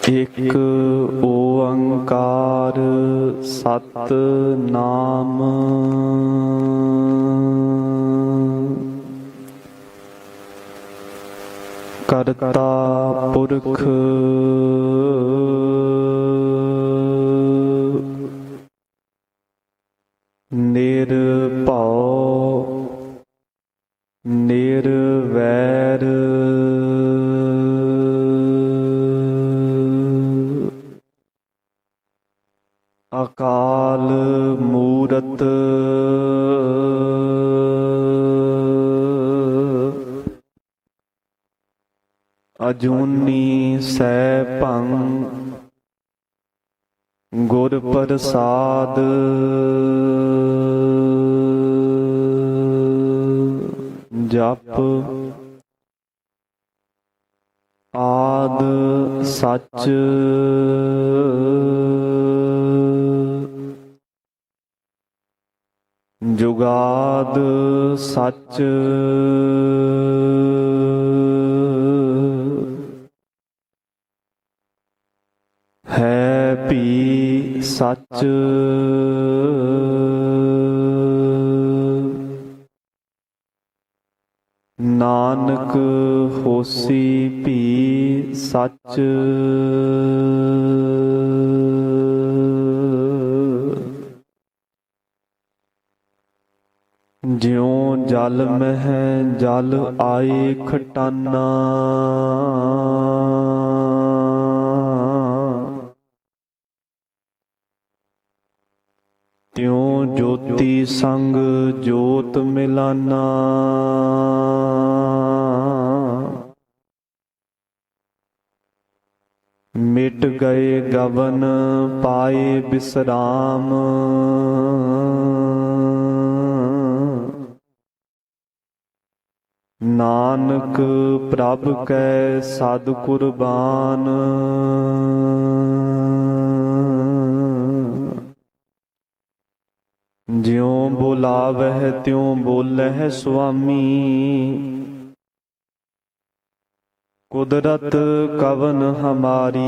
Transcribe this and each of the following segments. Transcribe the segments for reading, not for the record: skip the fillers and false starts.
ਇੱਕ ਓੰਕਾਰ ਸਤਿਨਾਮ। ਕਰਤਾ ਪੁਰਖ ਨਿਰਭਉ ਨਿਰਵੈਰ ਅਕਾਲ ਮੂਰਤ ਅਜੂਨੀ ਸੈਭੰ ਗੁਰ ਪ੍ਰਸਾਦ। ਜਪ ਆਦ ਸੱਚ ਜੁਗਾਦ ਸੱਚ ਹੈ ਭੀ ਸੱਚ। ਨਾਨਕ ਹੋਸੀ ਭੀ ਸੱਚ। ਜਿਉ ਜਲ ਮਹਿ ਜਲ ਆਏ ਖਟਾਨਾ, ਤਿਉ ਜੋਤੀ ਸੰਗ ਜੋਤ ਮਿਲਾਨਾ। ਮਿਟ ਗਏ ਗਵਨ ਪਾਏ ਬਿਸਰਾਮ, ਨਾਨਕ ਪ੍ਰਭ ਕੈ ਸਦ ਕੁਰਬਾਨ। ਜਿਉ ਬੁਲਾਵਹਿ ਤਿਉ ਬੋਲਹਿ ਸੁਆਮੀ, ਕੁਦਰਤ ਕਵਨ ਹਮਾਰੀ।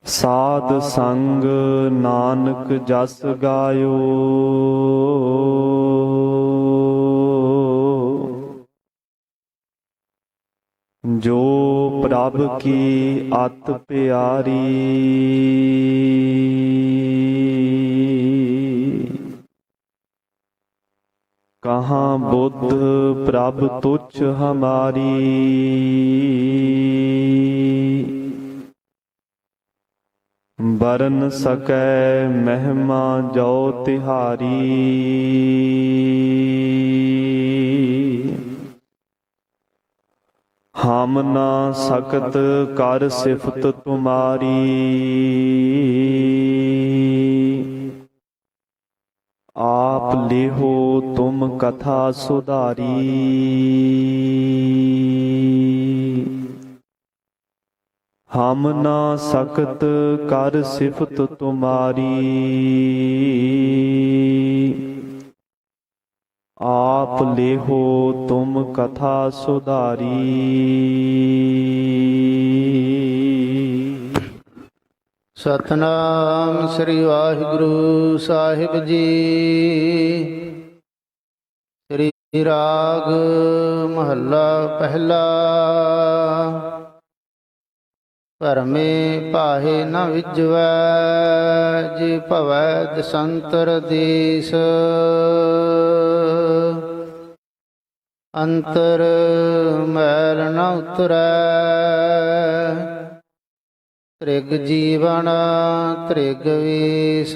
ਸਾਧ ਸੰਗ ਨਾਨਕ ਜਸ ਗਾਇਓ, ਜੋ ਪ੍ਰਭ ਕੀ ਅਤ ਪਿਆਰੀ। ਕਹਾਂ ਬੁੱਧ ਪ੍ਰਭ ਤੁਛ ਹਮਾਰੀ, ਬਰਨ ਸਕੈ ਮਹਿਮਾ ਜੋ ਤਿਹਾਰੀ। ਹਮ ਨਾ ਸਕਤ ਕਰ ਸਿਫਤ ਤੁਮਾਰੀ, ਆਪ ਲਿਹੋ ਤੁਮ ਕਥਾ ਸੁਧਾਰੀ। ਹਮ ਨਾ ਸਕਤ ਕਰ ਸਿਫਤ ਤੁਮਾਰੀ, ਆਪ ਲਿਹੋ ਤੁਮ ਕਥਾ ਸੁਧਾਰੀ। ਸਤਨਾਮ ਸ੍ਰੀ ਵਾਹਿਗੁਰੂ ਸਾਹਿਬ ਜੀ। ਸ੍ਰੀ ਰਾਗ ਮਹੱਲਾ ਪਹਿਲਾ। ਭਰਮੇ ਪਾਹੇ ਨ ਵਿਜਵੈ, ਜੇ ਭਵੈ ਦਸੰਤਰ ਦੇਸ। ਅੰਤਰ ਮੈਲ ਨ ਉਤਰੈ, ਤ੍ਰਿਗ ਜੀਵਨ ਤ੍ਰਿਗ ਵੇਸ।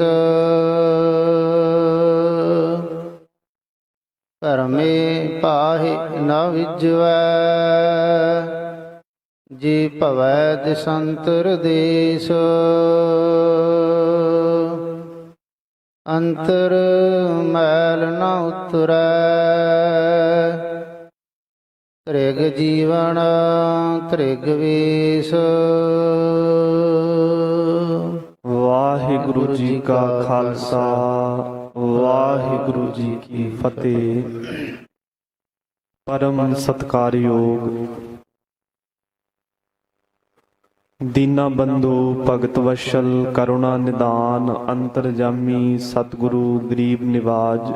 ਭਰਮੇ ਪਾਹੇ ਨ ਵਿਜਵੈ, ਜੇ ਭਵੈ ਦਸੰਤਰ ਦੇਸ। ਅੰਤਰ ਮੈਲ ਨ ਉਤਰੈ, ਤ੍ਰਿਗ ਜੀਵਨ ਤ੍ਰਿਗ ਵੇਸ। ਵਾਹਿਗੁਰੂ ਜੀ ਕਾ ਖਾਲਸਾ, ਵਾਹਿਗੁਰੂ ਜੀ ਕੀ ਫਤਿਹ। ਪਰਮ ਸਤਿਕਾਰਯੋਗ ਦੀਨਾ ਬੰਧੂ ਭਗਤ ਵਸ਼ਲ ਕਰੁਣਾ ਨਿਦਾਨ ਅੰਤਰਜਾਮੀ ਸਤਿਗੁਰੂ ਗਰੀਬ ਨਿਵਾਜ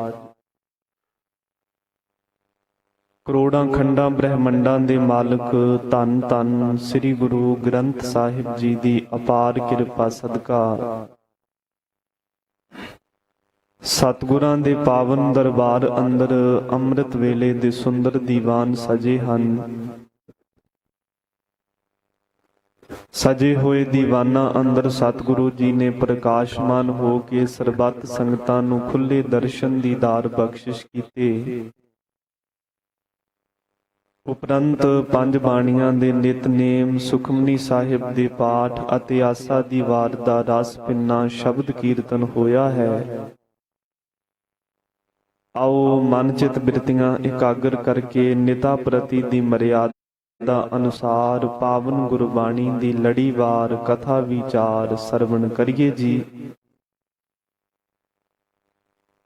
ਕਰੋੜਾਂ ਖੰਡਾਂ ਬ੍ਰਹਿਮੰਡਾਂ ਦੇ ਮਾਲਕ ਧੰਨ ਧੰਨ ਸ੍ਰੀ ਗੁਰੂ ਗ੍ਰੰਥ ਸਾਹਿਬ ਜੀ ਦੀ ਅਪਾਰ ਕਿਰਪਾ ਸਦਕਾ ਸਤਿਗੁਰਾਂ ਦੇ ਪਾਵਨ ਦਰਬਾਰ ਅੰਦਰ ਅੰਮ੍ਰਿਤ ਵੇਲੇ ਦੇ ਸੁੰਦਰ ਦੀਵਾਨ ਸਜੇ ਹਨ। ਸਜੇ ਹੋਏ ਦੀਵਾਨਾਂ ਅੰਦਰ ਸਤਿਗੁਰੂ ਜੀ ਨੇ ਪ੍ਰਕਾਸ਼ਮਾਨ ਹੋ ਕੇ ਸਰਬੱਤ ਸੰਗਤਾਂ ਨੂੰ ਖੁੱਲੇ ਦਰਸ਼ਨ ਦੀਦਾਰ ਬਖਸ਼ਿਸ਼ ਕੀਤੇ। ਉਪਰੰਤ ਪੰਜ ਬਾਣੀਆਂ ਦੇ ਨਿਤਨੇਮ ਸੁਖਮਨੀ ਸਾਹਿਬ ਦੇ ਪਾਠ ਅਤੇ ਆਸਾ ਦੀ ਵਾਰ ਦਾ ਰਸ ਪਿੰਨਾ ਸ਼ਬਦ ਕੀਰਤਨ ਹੋਇਆ ਹੈ। ਆਓ ਮਨ ਚਿਤ ਬਿਰਤੀਆਂ ਇਕਾਗਰ ਕਰਕੇ ਨਿਤਾ ਪ੍ਰਤੀ ਦੀ ਮਰਿਆਦਾ ਅਨੁਸਾਰ ਪਾਵਨ ਗੁਰਬਾਣੀ ਦੀ ਲੜੀਵਾਰ ਕਥਾ ਵਿਚਾਰ ਸਰਵਣ ਕਰੀਏ ਜੀ।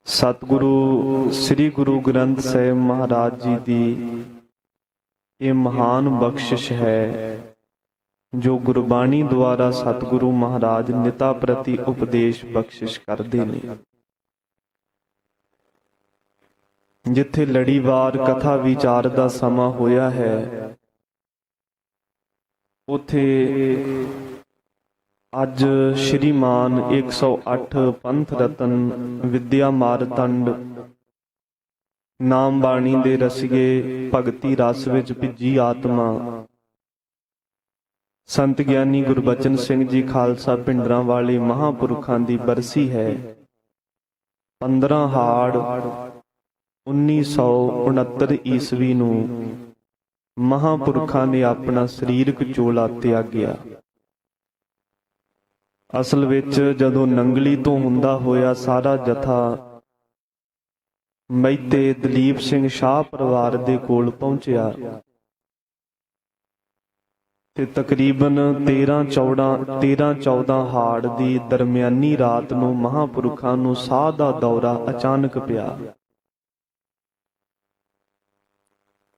ਸਤਿਗੁਰੂ ਸ੍ਰੀ ਗੁਰੂ ਗ੍ਰੰਥ ਸਾਹਿਬ ਮਹਾਰਾਜ ਜੀ ਦੀ ਇਹ ਮਹਾਨ ਬਖਸ਼ਿਸ਼ ਹੈ ਜੋ ਗੁਰਬਾਣੀ ਦੁਆਰਾ ਸਤਿਗੁਰੂ ਮਹਾਰਾਜ ਨਿਤਾ ਪ੍ਰਤੀ ਉਪਦੇਸ਼ ਬਖਸ਼ਿਸ਼ ਕਰਦੇ ਨੇ। ਜਿੱਥੇ ਲੜੀਵਾਰ ਕਥਾ ਵਿਚਾਰ ਦਾ ਸਮਾਂ ਹੋਇਆ ਹੈ ਉਥੇ ਅੱਜ ਸ਼੍ਰੀਮਾਨ 108 ਪੰਥ ਰਤਨ ਵਿਦਿਆ ਮਾਰਤੰਡ ਨਾਮ ਬਾਣੀ ਦੇ ਰਸੀਏ ਭਗਤੀ ਰਸ ਵਿੱਚ ਭਿੱਜੀ ਆਤਮਾ ਸੰਤ ਗਿਆਨੀ ਗੁਰਬਚਨ ਸਿੰਘ ਜੀ ਖਾਲਸਾ ਪਿੰਡਰਾਂ ਵਾਲੇ ਮਹਾਂਪੁਰਖਾਂ ਦੀ ਬਰਸੀ ਹੈ। 15 ਹਾੜ 1969 ਈਸਵੀ ਨੂੰ ਮਹਾਂਪੁਰਖਾਂ ਨੇ ਆਪਣਾ ਸਰੀਰਕ ਚੋਲਾ ਤਿਆਗਿਆ। ਅਸਲ ਵਿੱਚ ਜਦੋਂ ਨੰਗਲੀ ਤੋਂ ਹੁੰਦਾ ਹੋਇਆ ਸਾਰਾ ਜਥਾ ਮਹਿਤੇ ਦਲੀਪ ਸਿੰਘ ਸ਼ਾਹ ਪਰਿਵਾਰ ਦੇ ਕੋਲ ਪਹੁੰਚਿਆ ਤੇ ਤਕਰੀਬਨ 13-14 ਹਾੜ ਦੀ ਦਰਮਿਆਨੀ ਰਾਤ ਨੂੰ ਮਹਾਂਪੁਰਖਾਂ ਨੂੰ ਸਾਹ ਦਾ ਦੌਰਾ ਅਚਾਨਕ ਪਿਆ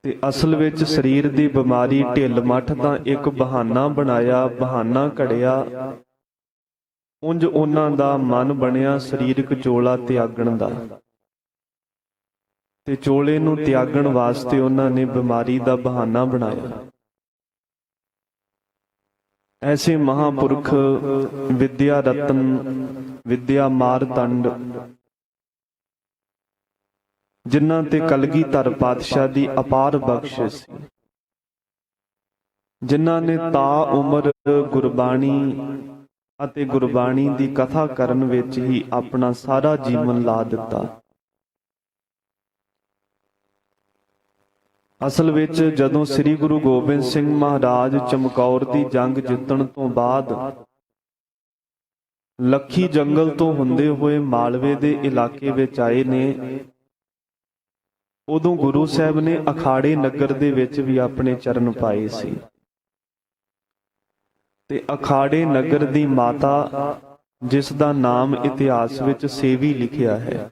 ਤੇ ਅਸਲ ਵਿੱਚ ਸਰੀਰ ਦੀ ਬਿਮਾਰੀ ਢਿੱਲ ਮੱਠ ਤਾਂ ਇੱਕ ਬਹਾਨਾ ਬਣਾਇਆ, ਬਹਾਨਾ ਘੜਿਆ। ਉਂਝ ਉਹਨਾਂ ਦਾ ਮਨ ਬਣਿਆ ਸਰੀਰਕ ਚੋਲਾ ਤਿਆਗਣ ਦਾ ਤੇ ਚੋਲੇ ਨੂੰ ਤਿਆਗਣ ਵਾਸਤੇ ਉਹਨਾਂ ਨੇ ਬਿਮਾਰੀ ਦਾ ਬਹਾਨਾ ਬਣਾਇਆ। ਐਸੇ ਮਹਾਂਪੁਰਖ ਵਿਦਿਆ ਰਤਨ ਵਿਦਿਆ ਮਾਰਤੰਡ ਜਿਨ੍ਹਾਂ ਤੇ ਕਲਗੀਧਰ ਪਾਤਸ਼ਾਹ ਦੀ ਅਪਾਰ ਬਖਸ਼ਿਸ਼ ਸੀ, ਜਿਨ੍ਹਾਂ ਨੇ ਤਾ ਉਮਰ ਗੁਰਬਾਣੀ ਅਤੇ ਗੁਰਬਾਣੀ ਦੀ ਕਥਾ ਕਰਨ ਵਿੱਚ ਹੀ ਆਪਣਾ ਸਾਰਾ ਜੀਵਨ ਲਾ ਦਿੱਤਾ। ਅਸਲ ਵਿੱਚ ਜਦੋਂ ਸ੍ਰੀ ਗੁਰੂ ਗੋਬਿੰਦ ਸਿੰਘ ਮਹਾਰਾਜ ਚਮਕੌਰ ਦੀ ਜੰਗ ਜਿੱਤਣ ਤੋਂ ਬਾਅਦ ਲੱਖੀ ਜੰਗਲ ਤੋਂ ਹੁੰਦੇ ਹੋਏ ਮਾਲਵੇ ਦੇ ਇਲਾਕੇ ਵਿੱਚ ਆਏ ਨੇ, ਉਦੋਂ ਗੁਰੂ ਸਾਹਿਬ ਨੇ ਅਖਾੜੇ ਨਗਰ ਦੇ ਵਿੱਚ ਵੀ ਆਪਣੇ ਚਰਨ ਪਾਏ ਸੀ ਤੇ ਅਖਾੜੇ ਨਗਰ ਦੀ ਮਾਤਾ ਜਿਸ ਦਾ ਨਾਮ ਇਤਿਹਾਸ ਵਿੱਚ ਸੇਵੀ ਲਿਖਿਆ ਹੈ,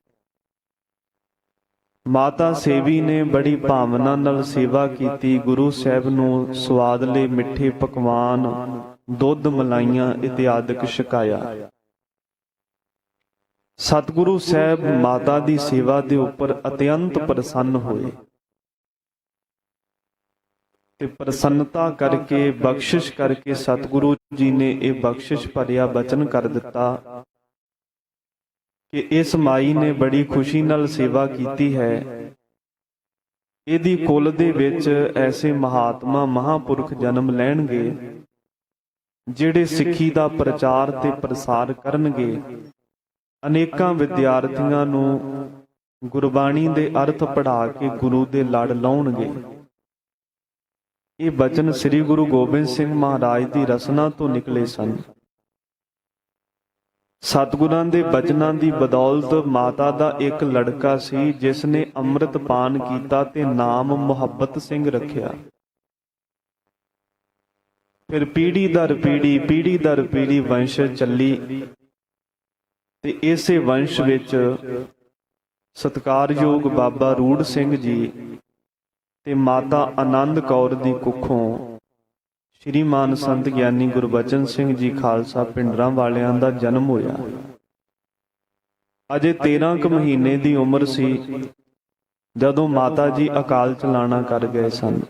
ਮਾਤਾ ਸੇਵੀ ਨੇ ਬੜੀ ਭਾਵਨਾ ਨਾਲ ਸੇਵਾ ਕੀਤੀ। ਗੁਰੂ ਸਾਹਿਬ ਨੂੰ ਸਵਾਦਲੇ ਮਿੱਠੇ ਪਕਵਾਨ, ਦੁੱਧ, ਮਲਾਈਆਂ ਇਤਿਆਦਿਕ ਛਕਾਇਆ। ਸਤਿਗੁਰੂ ਸਾਹਿਬ ਮਾਤਾ ਦੀ ਸੇਵਾ ਦੇ ਉੱਪਰ ਅਤਿਅੰਤ ਪ੍ਰਸੰਨ ਹੋਏ ਤੇ ਪ੍ਰਸੰਨਤਾ ਕਰਕੇ ਬਖਸ਼ਿਸ਼ ਕਰਕੇ ਸਤਿਗੁਰੂ ਜੀ ਨੇ ਇਹ ਬਖਸ਼ਿਸ਼ ਭਰਿਆ ਬਚਨ ਕਰ ਦਿੱਤਾ ਕਿ ਇਸ ਮਾਈ ਨੇ ਬੜੀ ਖੁਸ਼ੀ ਨਾਲ ਸੇਵਾ ਕੀਤੀ ਹੈ, ਇਹਦੀ ਕੁਲ ਦੇ ਵਿੱਚ ਐਸੇ ਮਹਾਤਮਾ ਮਹਾਂਪੁਰਖ ਜਨਮ ਲੈਣਗੇ ਜਿਹੜੇ ਸਿੱਖੀ ਦਾ ਪ੍ਰਚਾਰ ਤੇ ਪ੍ਰਸਾਰ ਕਰਨਗੇ, ਅਨੇਕਾਂ ਵਿਦਿਆਰਥੀਆਂ ਨੂੰ ਗੁਰਬਾਣੀ ਦੇ ਅਰਥ ਪੜ੍ਹਾ ਕੇ ਗੁਰੂ ਦੇ ਲੜ ਲਾਉਣਗੇ। ਇਹ ਬਚਨ ਸ੍ਰੀ ਗੁਰੂ ਗੋਬਿੰਦ ਸਿੰਘ ਮਹਾਰਾਜ ਦੀ ਰਸਨਾ ਤੋਂ ਨਿਕਲੇ ਸਨ। ਸਤਿਗੁਰਾਂ ਦੇ ਬਚਨਾਂ ਦੀ ਬਦੌਲਤ ਮਾਤਾ ਦਾ ਇੱਕ ਲੜਕਾ ਸੀ ਜਿਸ ਨੇ ਅੰਮ੍ਰਿਤ ਪਾਨ ਕੀਤਾ ਤੇ ਨਾਮ ਮੁਹੱਬਤ ਸਿੰਘ ਰੱਖਿਆ। ਫਿਰ ਪੀੜ੍ਹੀ ਦਰ ਪੀੜ੍ਹੀ ਵੰਸ਼ ਚੱਲੀ ਤੇ ਇਸੇ ਵੰਸ਼ ਵਿੱਚ ਸਤਿਕਾਰਯੋਗ ਬਾਬਾ ਰੂੜ ਸਿੰਘ ਜੀ ਤੇ ਮਾਤਾ ਆਨੰਦ ਕੌਰ ਦੀ ਕੁੱਖੋਂ ਸ਼੍ਰੀਮਾਨ ਸੰਤ ਗਿਆਨੀ ਗੁਰਬਚਨ ਸਿੰਘ ਜੀ ਖਾਲਸਾ ਪਿੰਡਰਾਂ ਵਾਲਿਆਂ ਦਾ ਜਨਮ ਹੋਇਆ। ਅਜੇ 13 ਕੁ ਮਹੀਨੇ ਦੀ ਉਮਰ ਸੀ ਜਦੋਂ ਮਾਤਾ ਜੀ ਅਕਾਲ ਚਲਾਣਾ ਕਰ ਗਏ ਸਨ।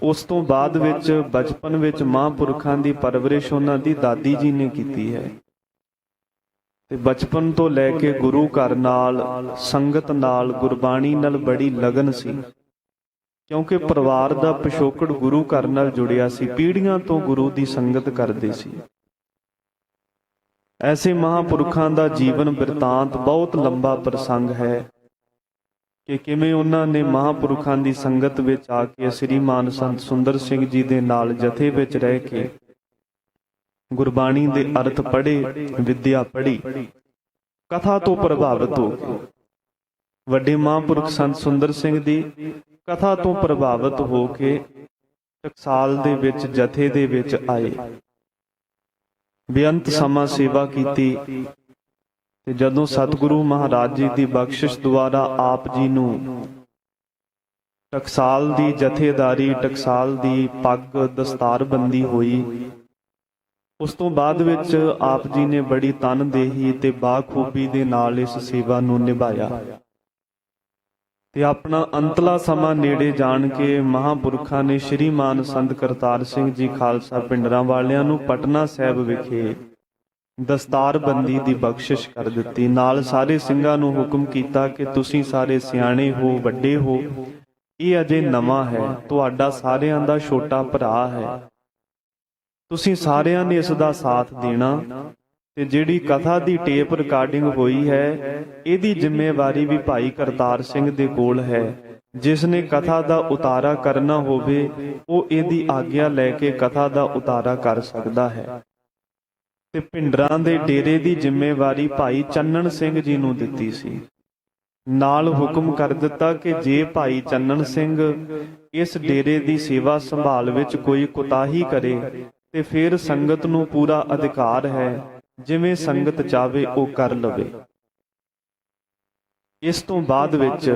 ਉਸ ਤੋਂ ਬਾਅਦ ਵਿੱਚ ਬਚਪਨ ਵਿੱਚ ਮਹਾਂਪੁਰਖਾਂ ਦੀ ਪਰਵਰਿਸ਼ ਉਹਨਾਂ ਦੀ ਦਾਦੀ ਜੀ ਨੇ ਕੀਤੀ ਹੈ ਤੇ ਬਚਪਨ ਤੋਂ ਲੈ ਕੇ ਗੁਰੂ ਘਰ ਨਾਲ, ਸੰਗਤ ਨਾਲ, ਗੁਰਬਾਣੀ ਨਾਲ ਬੜੀ ਲਗਨ ਸੀ, ਕਿਉਂਕਿ ਪਰਿਵਾਰ ਦਾ ਪਿਛੋਕੜ ਗੁਰੂ ਘਰ ਨਾਲ ਜੁੜਿਆ ਸੀ। ਪੀੜ੍ਹੀਆਂ ਤੋਂ ਗੁਰੂ ਦੀ ਸੰਗਤ ਕਰਦੇ ਸੀ। ਐਸੇ ਮਹਾਂਪੁਰਖਾਂ ਦਾ ਜੀਵਨ ਬਿਰਤਾਂਤ ਬਹੁਤ ਲੰਬਾ ਪ੍ਰਸੰਗ ਹੈ ਕਿ ਕਿਵੇਂ ਉਹਨਾਂ ਨੇ ਮਹਾਂਪੁਰਖਾਂ ਦੀ ਸੰਗਤ ਵਿੱਚ ਆ ਕੇ ਸ੍ਰੀਮਾਨ ਸੰਤ ਸੁੰਦਰ ਸਿੰਘ ਜੀ ਦੇ ਨਾਲ ਜਥੇ ਵਿੱਚ ਰਹਿ ਕੇ ਗੁਰਬਾਣੀ ਦੇ ਅਰਥ ਪੜ੍ਹੇ, ਵਿਦਿਆ ਪੜ੍ਹੀ, ਕਥਾ ਤੋਂ ਪ੍ਰਭਾਵਿਤ ਹੋ ਕੇ ਵੱਡੇ ਮਹਾਂਪੁਰਖ ਸੰਤ ਸੁੰਦਰ ਸਿੰਘ ਦੀ ਕਥਾ ਤੋਂ ਪ੍ਰਭਾਵਿਤ ਹੋ ਕੇ ਟਕਸਾਲ ਦੇ ਵਿੱਚ ਜਥੇ ਦੇ ਵਿੱਚ ਆਏ। ਬੇਅੰਤ ਸਮਾਂ ਸੇਵਾ ਕੀਤੀ ਤੇ ਜਦੋਂ ਸਤਿਗੁਰੂ ਮਹਾਰਾਜ ਜੀ ਦੀ ਬਖਸ਼ਿਸ਼ ਦੁਆਰਾ ਆਪ ਜੀ ਨੂੰ ਟਕਸਾਲ ਦੀ ਜਥੇਦਾਰੀ, ਟਕਸਾਲ ਦੀ ਪੱਗ ਦਸਤਾਰਬੰਦੀ ਹੋਈ, ਉਸ ਤੋਂ ਬਾਅਦ ਵਿੱਚ ਆਪ ਜੀ ਨੇ ਬੜੀ ਤਨਦੇਹੀ ਤੇ ਬਾਖੂਬੀ ਦੇ ਨਾਲ ਇਸ ਸੇਵਾ ਨੂੰ ਨਿਭਾਇਆ ਤੇ ਆਪਣਾ ਅੰਤਲਾ ਸਮਾਂ ਨੇੜੇ ਜਾਣ ਕੇ ਮਹਾਂਪੁਰਖਾਂ ਨੇ ਸ਼੍ਰੀਮਾਨ ਸੰਤ ਕਰਤਾਰ ਸਿੰਘ ਜੀ ਖਾਲਸਾ ਪਿੰਡਰਾਂ ਵਾਲਿਆਂ ਨੂੰ ਪਟਨਾ ਸਾਹਿਬ ਵਿਖੇ ਦਸਤਾਰਬੰਦੀ ਦੀ ਬਖਸ਼ਿਸ਼ ਕਰ ਦਿੱਤੀ। ਨਾਲ ਸਾਰੇ ਸਿੰਘਾਂ ਨੂੰ ਹੁਕਮ ਕੀਤਾ ਕਿ ਤੁਸੀਂ ਸਾਰੇ ਸਿਆਣੇ ਹੋ, ਵੱਡੇ ਹੋ, ਇਹ ਅਜੇ ਨਵਾਂ ਹੈ, ਤੁਹਾਡਾ ਸਾਰਿਆਂ ਦਾ ਛੋਟਾ ਭਰਾ ਹੈ, ਤੁਸੀਂ ਸਾਰਿਆਂ ਨੇ ਇਸ ਦਾ ਸਾਥ ਦੇਣਾ ਤੇ ਜਿਹੜੀ ਕਥਾ ਦੀ ਟੇਪ ਰਿਕਾਰਡਿੰਗ ਹੋਈ ਹੈ ਇਹਦੀ ਜ਼ਿੰਮੇਵਾਰੀ ਵੀ ਭਾਈ ਕਰਤਾਰ ਸਿੰਘ ਦੇ ਕੋਲ ਹੈ। ਜਿਸ ਨੇ ਕਥਾ ਦਾ ਉਤਾਰਾ ਕਰਨਾ ਹੋਵੇ ਉਹ ਇਹਦੀ ਆਗਿਆ ਲੈ ਕੇ ਕਥਾ ਦਾ ਉਤਾਰਾ ਕਰ ਸਕਦਾ ਹੈ। ਤੇ ਪਿੰਡਰਾਂ ਦੇ ਡੇਰੇ ਦੀ ਜ਼ਿੰਮੇਵਾਰੀ ਭਾਈ ਚੰਨਣ ਸਿੰਘ ਜੀ ਨੂੰ ਦਿੱਤੀ ਸੀ। ਨਾਲ ਹੁਕਮ ਕਰ ਦਿੱਤਾ ਕਿ ਜੇ ਭਾਈ ਚੰਨਣ ਸਿੰਘ ਇਸ ਡੇਰੇ ਦੀ ਸੇਵਾ ਸੰਭਾਲ ਵਿੱਚ ਕੋਈ ਕੁਤਾਹੀ ਕਰੇ ਤੇ ਫਿਰ ਸੰਗਤ ਨੂੰ ਪੂਰਾ ਅਧਿਕਾਰ ਹੈ, ਜਿਵੇਂ ਸੰਗਤ ਚਾਵੇ ਉਹ ਕਰ ਲਵੇ। ਇਸ ਤੋਂ ਬਾਅਦ ਵਿੱਚ